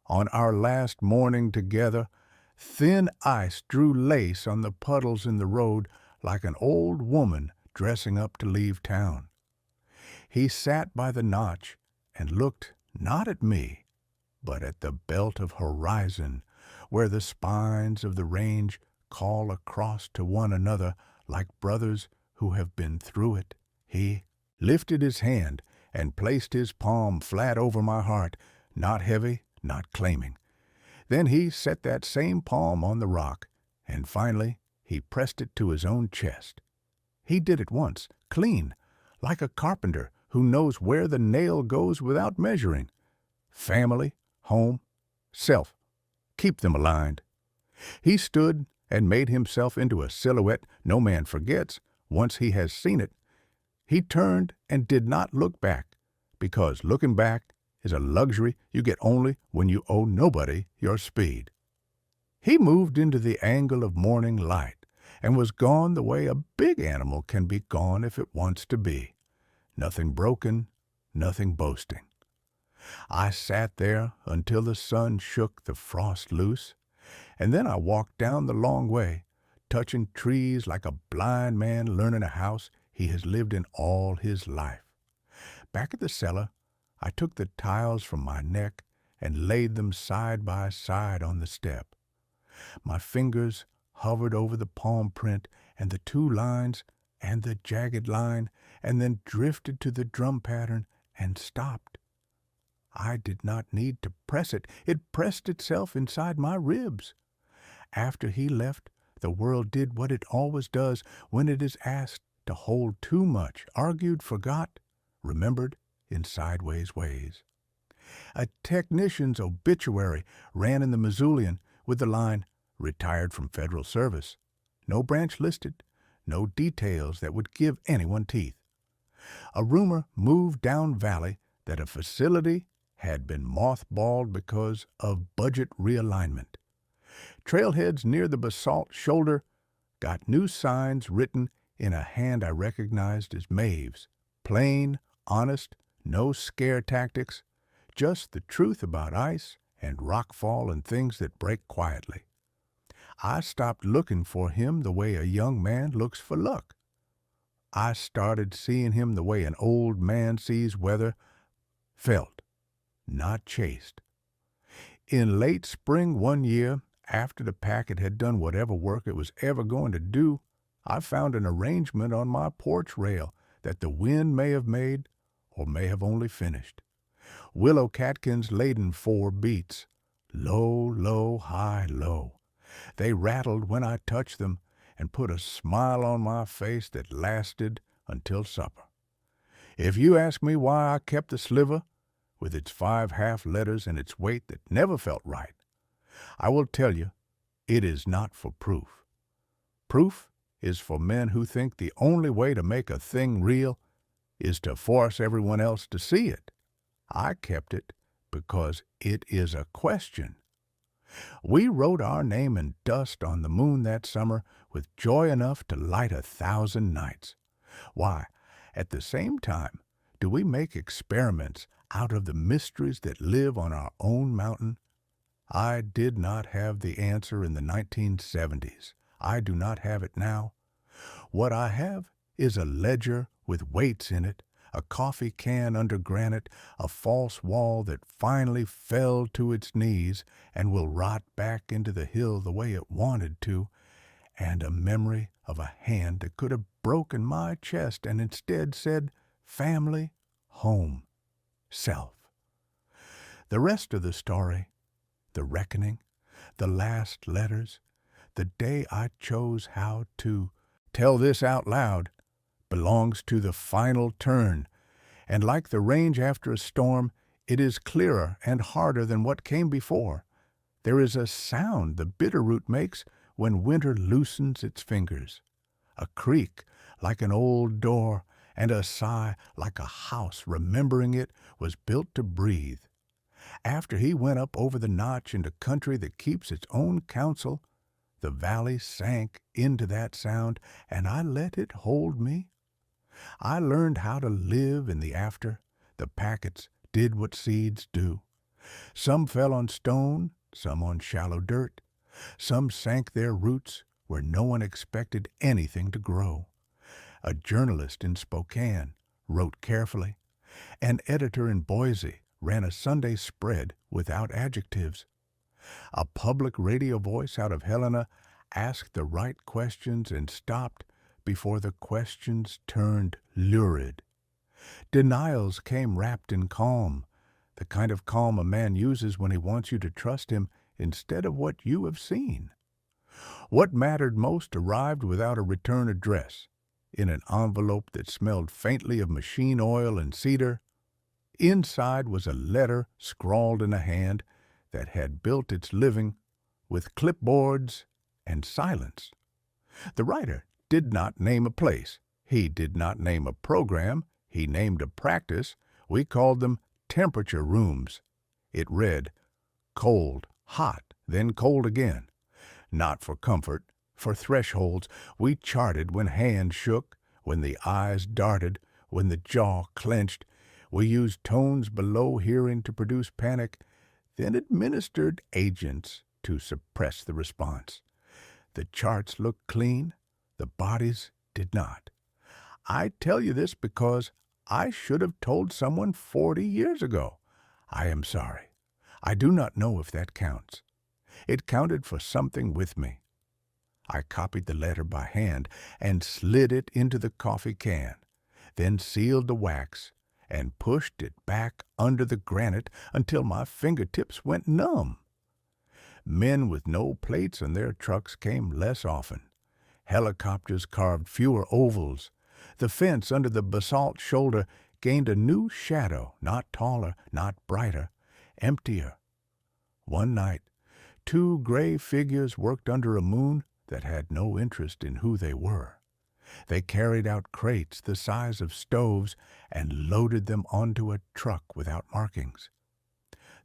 On our last morning together, thin ice drew lace on the puddles in the road like an old woman dressing up to leave town. He sat by the notch and looked not at me, but at the belt of horizon, where the spines of the range call across to one another like brothers who have been through it, he lifted his hand and placed his palm flat over my heart, not heavy, not claiming. Then he set that same palm on the rock, and finally he pressed it to his own chest. He did it once, clean, like a carpenter who knows where the nail goes without measuring. Family, home, self, keep them aligned. He stood and made himself into a silhouette no man forgets once he has seen it. He turned and did not look back, because looking back is a luxury you get only when you owe nobody your speed. He moved into the angle of morning light and was gone the way a big animal can be gone if it wants to be. Nothing broken, nothing boasting. I sat there until the sun shook the frost loose, and then I walked down the long way, touching trees like a blind man learning a house he has lived in all his life. Back at the cellar, I took the tiles from my neck and laid them side by side on the step. My fingers hovered over the palm print and the two lines and the jagged line, and then drifted to the drum pattern and stopped. I did not need to press it. It pressed itself inside my ribs. After he left, the world did what it always does when it is asked to hold too much, argued, forgot, remembered in sideways ways. A technician's obituary ran in the Missoulian with the line, "Retired from federal service." No branch listed, no details that would give anyone teeth. A rumor moved down valley that a facility had been mothballed because of budget realignment. Trailheads near the basalt shoulder got new signs written in a hand I recognized as Maeve's. Plain, honest, no scare tactics, just the truth about ice and rockfall and things that break quietly. I stopped looking for him the way a young man looks for luck. I started seeing him the way an old man sees weather, felt, not chased. In late spring one year, after the packet had done whatever work it was ever going to do, I found an arrangement on my porch rail that the wind may have made or may have only finished. Willow catkins laden 4 beats, low, low, high, low. They rattled when I touched them and put a smile on my face that lasted until supper. If you ask me why I kept the sliver, with its 5 half letters and its weight that never felt right, I will tell you it is not for proof. Proof is for men who think the only way to make a thing real is to force everyone else to see it. I kept it because it is a question. We wrote our name in dust on the moon that summer with joy enough to light 1,000 nights. Why, at the same time, do we make experiments out of the mysteries that live on our own mountain? I did not have the answer in the 1970s. I do not have it now. What I have is a ledger with weights in it, a coffee can under granite, a false wall that finally fell to its knees and will rot back into the hill the way it wanted to, and a memory of a hand that could have broken my chest and instead said, family, home, self. The rest of the story, the reckoning, the last letters, the day I chose how to tell this out loud, belongs to the final turn, and like the range after a storm, it is clearer and harder than what came before. There is a sound the bitterroot makes when winter loosens its fingers, a creak like an old door, and a sigh like a house remembering it was built to breathe. After he went up over the notch into country that keeps its own counsel, the valley sank into that sound, and I let it hold me. I learned how to live in the after. The packets did what seeds do. Some fell on stone, some on shallow dirt. Some sank their roots where no one expected anything to grow. A journalist in Spokane wrote carefully. An editor in Boise ran a Sunday spread without adjectives. A public radio voice out of Helena asked the right questions and stopped before the questions turned lurid. Denials came wrapped in calm, the kind of calm a man uses when he wants you to trust him instead of what you have seen. What mattered most arrived without a return address, in an envelope that smelled faintly of machine oil and cedar. Inside was a letter scrawled in a hand that had built its living with clipboards and silence. The writer did not name a place. He did not name a program. He named a practice. We called them temperature rooms. It read, cold, hot, then cold again. Not for comfort, for thresholds we charted when hands shook, when the eyes darted, when the jaw clenched. We used tones below hearing to produce panic, then administered agents to suppress the response. The charts looked clean, the bodies did not. I tell you this because I should have told someone 40 years ago. I am sorry. I do not know if that counts. It counted for something with me. I copied the letter by hand and slid it into the coffee can, then sealed the wax and pushed it back under the granite until my fingertips went numb. Men with no plates on their trucks came less often. Helicopters carved fewer ovals. The fence under the basalt shoulder gained a new shadow, not taller, not brighter, emptier. One night, 2 gray figures worked under a moon that had no interest in who they were. They carried out crates the size of stoves and loaded them onto a truck without markings.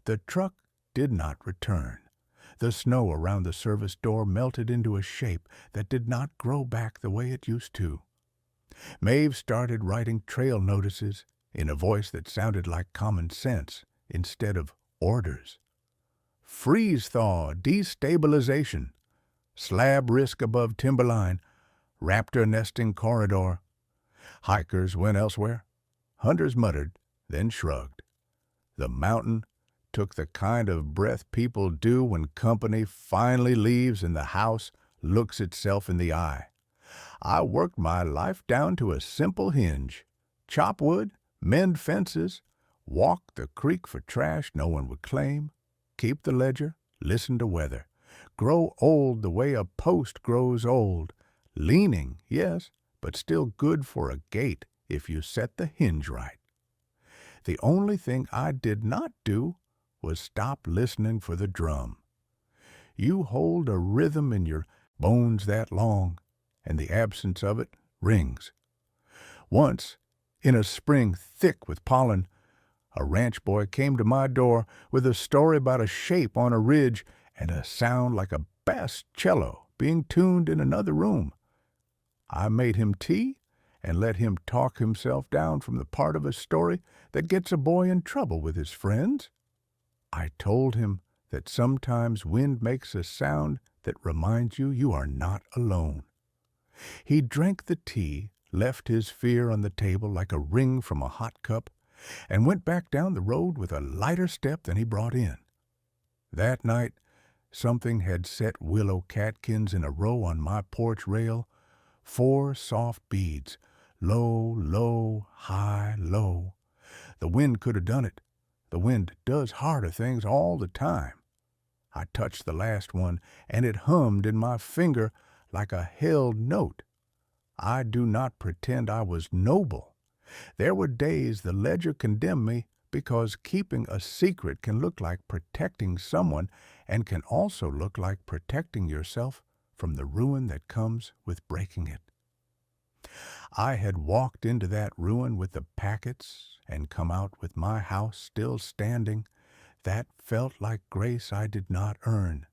The truck did not return. The snow around the service door melted into a shape that did not grow back the way it used to. Maeve started writing trail notices in a voice that sounded like common sense instead of orders. Freeze-thaw, destabilization, slab risk above timberline, raptor nesting corridor. Hikers went elsewhere. Hunters muttered, then shrugged. The mountain took the kind of breath people do when company finally leaves and the house looks itself in the eye. I worked my life down to a simple hinge. Chop wood, mend fences, walk the creek for trash no one would claim, keep the ledger, listen to weather, grow old the way a post grows old, leaning, yes, but still good for a gate if you set the hinge right. The only thing I did not do was stop listening for the drum. You hold a rhythm in your bones that long, and the absence of it rings. Once, in a spring thick with pollen, a ranch boy came to my door with a story about a shape on a ridge and a sound like a bass cello being tuned in another room. I made him tea and let him talk himself down from the part of a story that gets a boy in trouble with his friends. I told him that sometimes wind makes a sound that reminds you you are not alone. He drank the tea, left his fear on the table like a ring from a hot cup, and went back down the road with a lighter step than he brought in. That night, something had set willow catkins in a row on my porch rail, 4 soft beads, low, low, high, low. The wind could have done it. The wind does harder things all the time. I touched the last one, and it hummed in my finger like a held note. I do not pretend I was noble. There were days the ledger condemned me because keeping a secret can look like protecting someone and can also look like protecting yourself from the ruin that comes with breaking it. I had walked into that ruin with the packets and come out with my house still standing. That felt like grace I did not earn.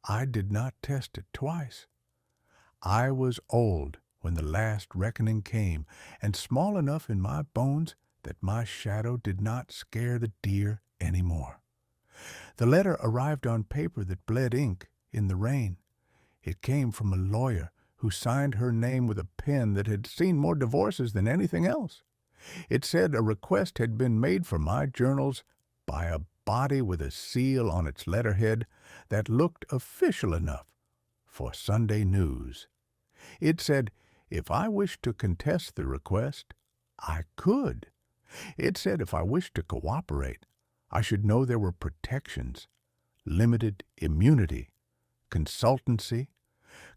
I did not test it twice. I was old when the last reckoning came, and small enough in my bones that my shadow did not scare the deer any more. The letter arrived on paper that bled ink in the rain. It came from a lawyer who signed her name with a pen that had seen more divorces than anything else. It said a request had been made for my journal's by a body with a seal on its letterhead that looked official enough for Sunday news. It said, if I wished to contest the request, I could. It said if I wished to cooperate, I should know there were protections, limited immunity, consultancy,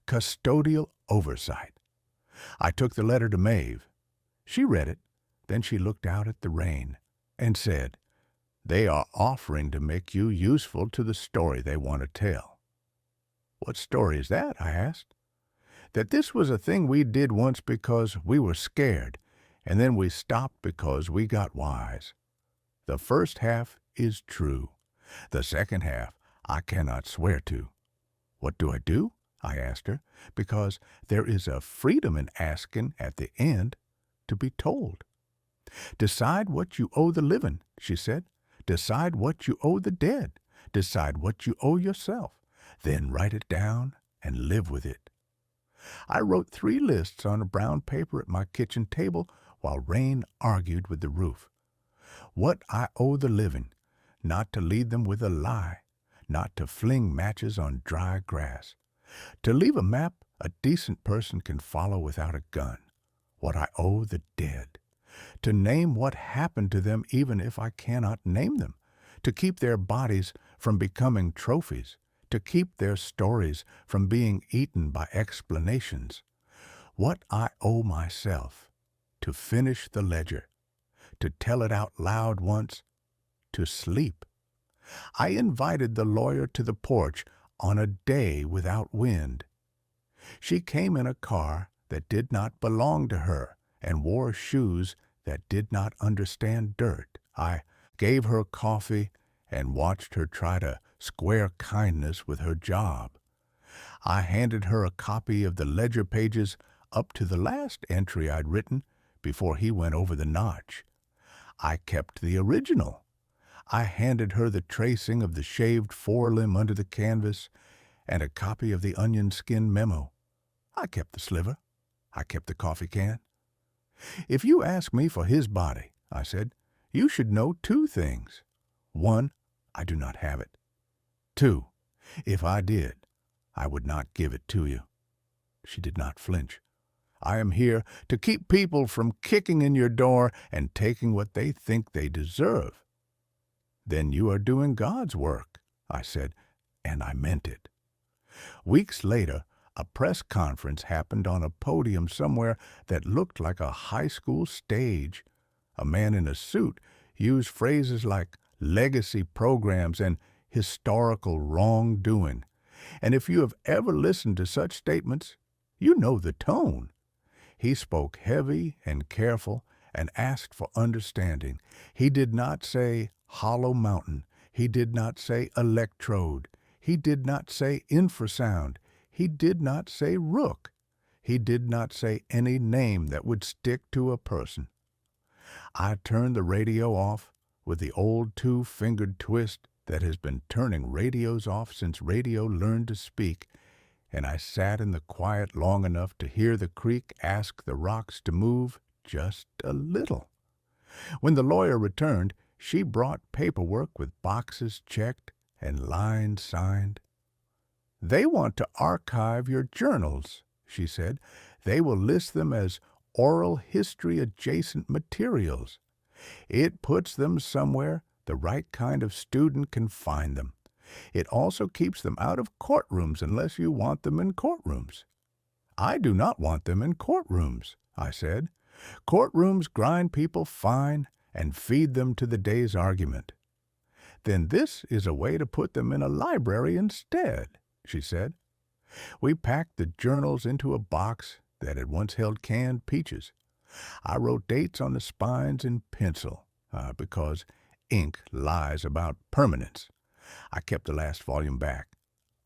custodial oversight. I took the letter to Maeve. She read it, then she looked out at the rain and said, they are offering to make you useful to the story they want to tell. What story is that? I asked. That this was a thing we did once because we were scared, and then we stopped because we got wise. The first half is true. The second half I cannot swear to. What do I do? I asked her, because there is a freedom in asking at the end to be told. Decide what you owe the living, she said. Decide what you owe the dead. Decide what you owe yourself. Then write it down and live with it. I wrote 3 lists on a brown paper at my kitchen table while rain argued with the roof. What I owe the living, not to lead them with a lie, not to fling matches on dry grass, to leave a map a decent person can follow without a gun. What I owe the dead, to name what happened to them even if I cannot name them, to keep their bodies from becoming trophies, to keep their stories from being eaten by explanations. What I owe myself, to finish the ledger, to tell it out loud once, to sleep. I invited the lawyer to the porch on a day without wind. She came in a car that did not belong to her and wore shoes that did not understand dirt. I gave her coffee and watched her try to square kindness with her job. I handed her a copy of the ledger pages up to the last entry I'd written before he went over the notch. I kept the original. I handed her the tracing of the shaved forelimb under the canvas and a copy of the onion skin memo. I kept the sliver. I kept the coffee can. If you ask me for his body, I said, you should know 2 things. 1, I do not have it. 2, if I did, I would not give it to you. She did not flinch. I am here to keep people from kicking in your door and taking what they think they deserve. Then you are doing God's work, I said, and I meant it. Weeks later, a press conference happened on a podium somewhere that looked like a high school stage. A man in a suit used phrases like legacy programs and historical wrongdoing. And if you have ever listened to such statements, you know the tone. He spoke heavy and careful and asked for understanding. He did not say hollow mountain. He did not say electrode. He did not say infrasound. He did not say rook. He did not say any name that would stick to a person. I turned the radio off with the old 2-fingered twist that has been turning radios off since radio learned to speak, and I sat in the quiet long enough to hear the creek ask the rocks to move just a little. When the lawyer returned, she brought paperwork with boxes checked and lines signed. They want to archive your journals, she said. They will list them as oral history adjacent materials. It puts them somewhere the right kind of student can find them. It also keeps them out of courtrooms unless you want them in courtrooms. I do not want them in courtrooms, I said. Courtrooms grind people fine and feed them to the day's argument. Then this is a way to put them in a library instead, she said. We packed the journals into a box that had once held canned peaches. I wrote dates on the spines in pencil, because ink lies about permanence. I kept the last volume back.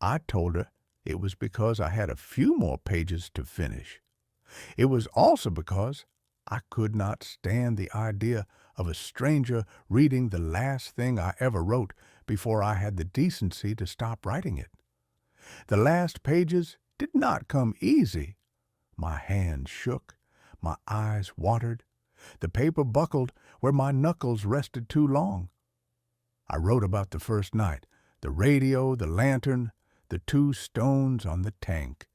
I told her it was because I had a few more pages to finish. It was also because I could not stand the idea of a stranger reading the last thing I ever wrote before I had the decency to stop writing it. The last pages did not come easy. My hands shook, my eyes watered, the paper buckled where my knuckles rested too long. I wrote about the first night, the radio, the lantern, the 2 stones on the tank.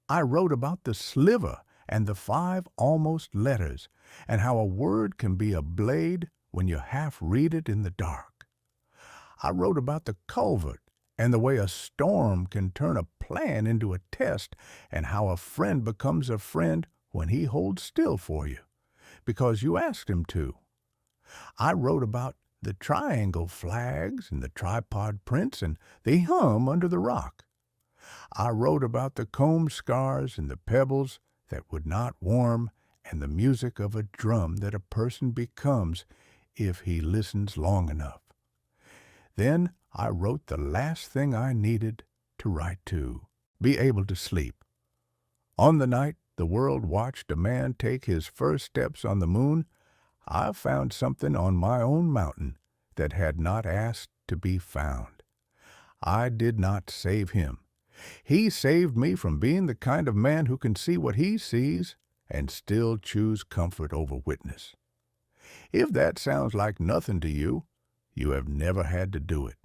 I wrote about the sliver and the 5 almost letters, and how a word can be a blade when you half read it in the dark. I wrote about the culvert and the way a storm can turn a plan into a test, and how a friend becomes a friend when he holds still for you, because you asked him to. I wrote about the triangle flags and the tripod prints and the hum under the rock. I wrote about the comb scars and the pebbles that would not warm, and the music of a drum that a person becomes if he listens long enough. Then I wrote the last thing I needed to write to, be able to sleep. On the night the world watched a man take his first steps on the moon, I found something on my own mountain that had not asked to be found. I did not save him. He saved me from being the kind of man who can see what he sees and still choose comfort over witness. If that sounds like nothing to you, you have never had to do it.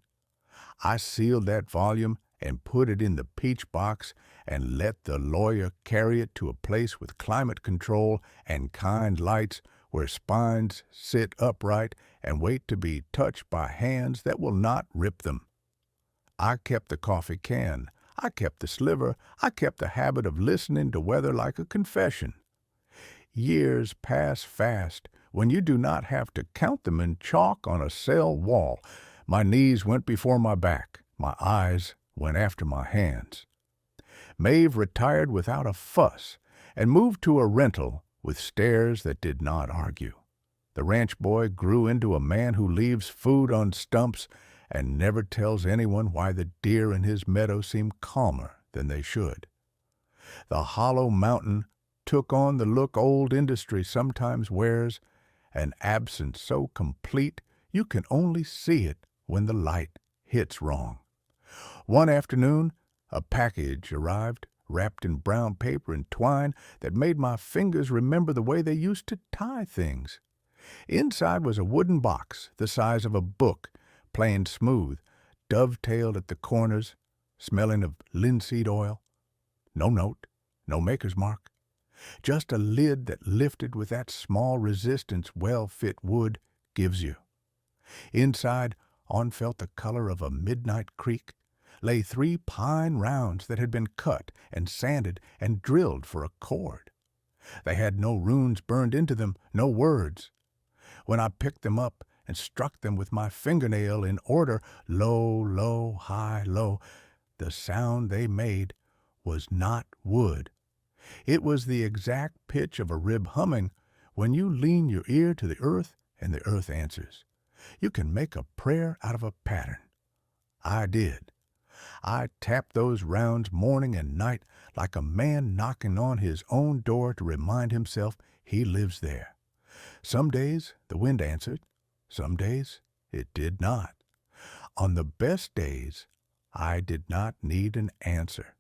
I sealed that volume and put it in the peach box and let the lawyer carry it to a place with climate control and kind lights, where spines sit upright and wait to be touched by hands that will not rip them. I kept the coffee can. I kept the sliver. I kept the habit of listening to weather like a confession. Years pass fast when you do not have to count them in chalk on a cell wall. My knees went before my back. My eyes went after my hands. Maeve retired without a fuss and moved to a rental with stares that did not argue. The ranch boy grew into a man who leaves food on stumps and never tells anyone why the deer in his meadow seem calmer than they should. The hollow mountain took on the look old industry sometimes wears, an absence so complete you can only see it when the light hits wrong. One afternoon, a package arrived, wrapped in brown paper and twine that made my fingers remember the way they used to tie things. Inside was a wooden box the size of a book, plain smooth, dovetailed at the corners, smelling of linseed oil. No note, no maker's mark. Just a lid that lifted with that small resistance well-fit wood gives you. Inside, on felt the color of a midnight creek, lay 3 pine rounds that had been cut and sanded and drilled for a cord. They had no runes burned into them, no words. When I picked them up and struck them with my fingernail in order, low, low, high, low, the sound they made was not wood. It was the exact pitch of a rib humming when you lean your ear to the earth and the earth answers. You can make a prayer out of a pattern. I did. I tapped those rounds morning and night like a man knocking on his own door to remind himself he lives there. Some days the wind answered, some days it did not. On the best days, I did not need an answer.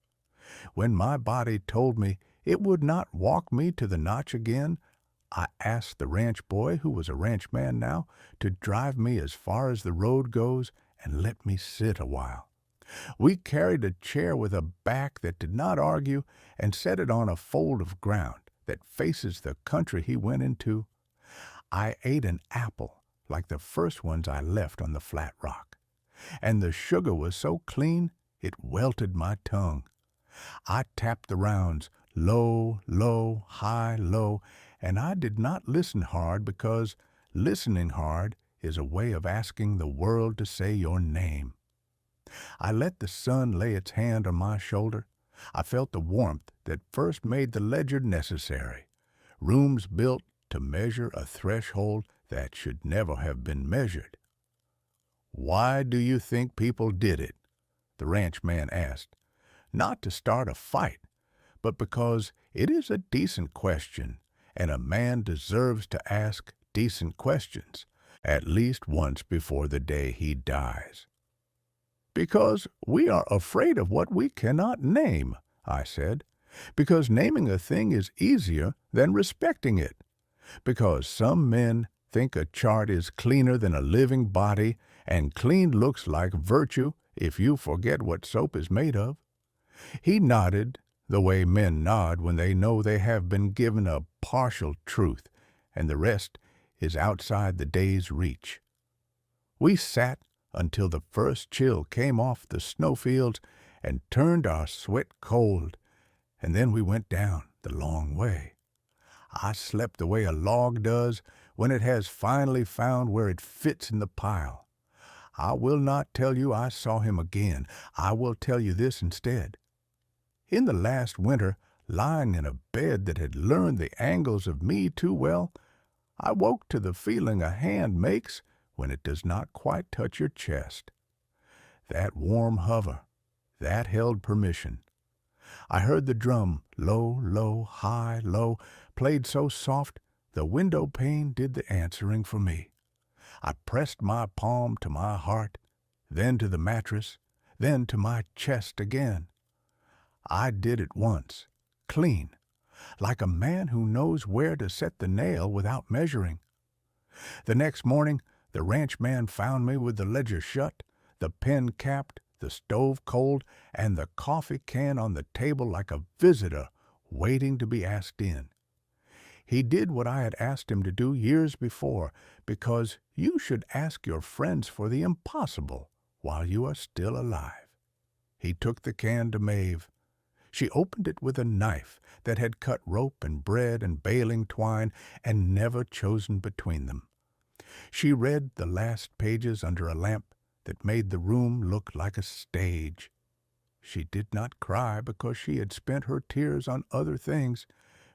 When my body told me it would not walk me to the notch again, I asked the ranch boy, who was a ranchman now, to drive me as far as the road goes and let me sit a while. We carried a chair with a back that did not argue and set it on a fold of ground that faces the country he went into. I ate an apple like the first ones I left on the flat rock, and the sugar was so clean it welted my tongue. I tapped the rounds, low, low, high, low, and I did not listen hard, because listening hard is a way of asking the world to say your name. I let the sun lay its hand on my shoulder. I felt the warmth that first made the ledger necessary. Rooms built to measure a threshold that should never have been measured. "Why do you think people did it?" the ranchman asked. Not to start a fight, but because it is a decent question, and a man deserves to ask decent questions, at least once before the day he dies. "Because we are afraid of what we cannot name," I said. "Because naming a thing is easier than respecting it. Because some men think a chart is cleaner than a living body, and clean looks like virtue if you forget what soap is made of. He nodded the way men nod when they know they have been given a partial truth, and the rest is outside the day's reach. We sat until the first chill came off the snowfields and turned our sweat cold, and then we went down the long way. I slept the way a log does when it has finally found where it fits in the pile. I will not tell you I saw him again. I will tell you this instead. In the last winter, lying in a bed that had learned the angles of me too well, I woke to the feeling a hand makes when it does not quite touch your chest. That warm hover, that held permission. I heard the drum, low, low, high, low, played so soft the window pane did the answering for me. I pressed my palm to my heart, then to the mattress, then to my chest again. I did it once, clean, like a man who knows where to set the nail without measuring. The next morning, the ranchman found me with the ledger shut, the pen capped, the stove cold, and the coffee can on the table like a visitor waiting to be asked in. He did what I had asked him to do years before, because you should ask your friends for the impossible while you are still alive. He took the can to Maeve. She opened it with a knife that had cut rope and bread and baling twine and never chosen between them. She read the last pages under a lamp that made the room look like a stage. She did not cry because she had spent her tears on other things,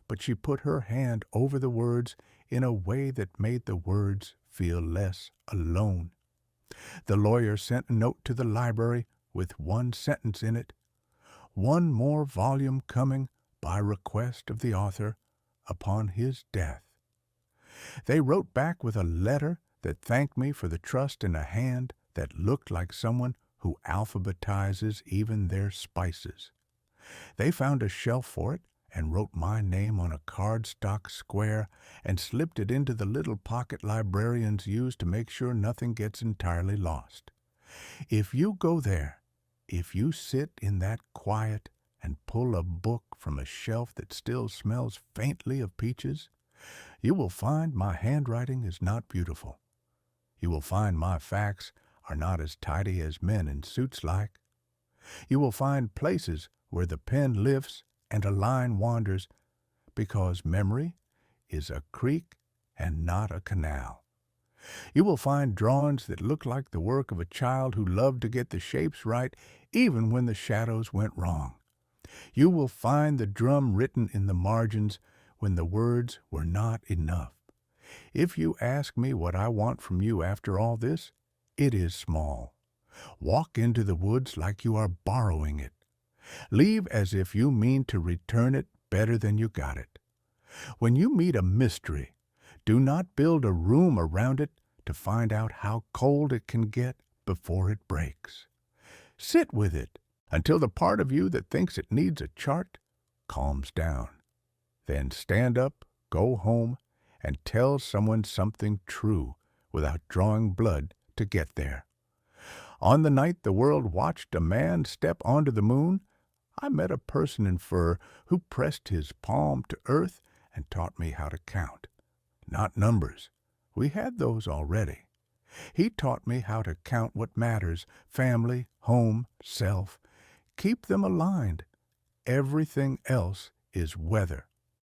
but she put her hand over the words in a way that made the words feel less alone. The lawyer sent a note to the library with one sentence in it: "One more volume coming by request of the author upon his death." They wrote back with a letter that thanked me for the trust in a hand that looked like someone who alphabetizes even their spices. They found a shelf for it and wrote my name on a cardstock square and slipped it into the little pocket librarians use to make sure nothing gets entirely lost. If you go there, if you sit in that quiet and pull a book from a shelf that still smells faintly of peaches, you will find my handwriting is not beautiful. You will find my facts are not as tidy as men in suits like. You will find places where the pen lifts and a line wanders, because memory is a creek and not a canal. You will find drawings that look like the work of a child who loved to get the shapes right even when the shadows went wrong. You will find the drum written in the margins when the words were not enough. If you ask me what I want from you after all this, it is small. Walk into the woods like you are borrowing it. Leave as if you mean to return it better than you got it. When you meet a mystery, do not build a room around it to find out how cold it can get before it breaks. Sit with it until the part of you that thinks it needs a chart calms down. Then stand up, go home, and tell someone something true without drawing blood to get there. On the night the world watched a man step onto the moon, I met a person in fur who pressed his palm to earth and taught me how to count. Not numbers. We had those already. He taught me how to count what matters: family, home, self. Keep them aligned. Everything else is weather.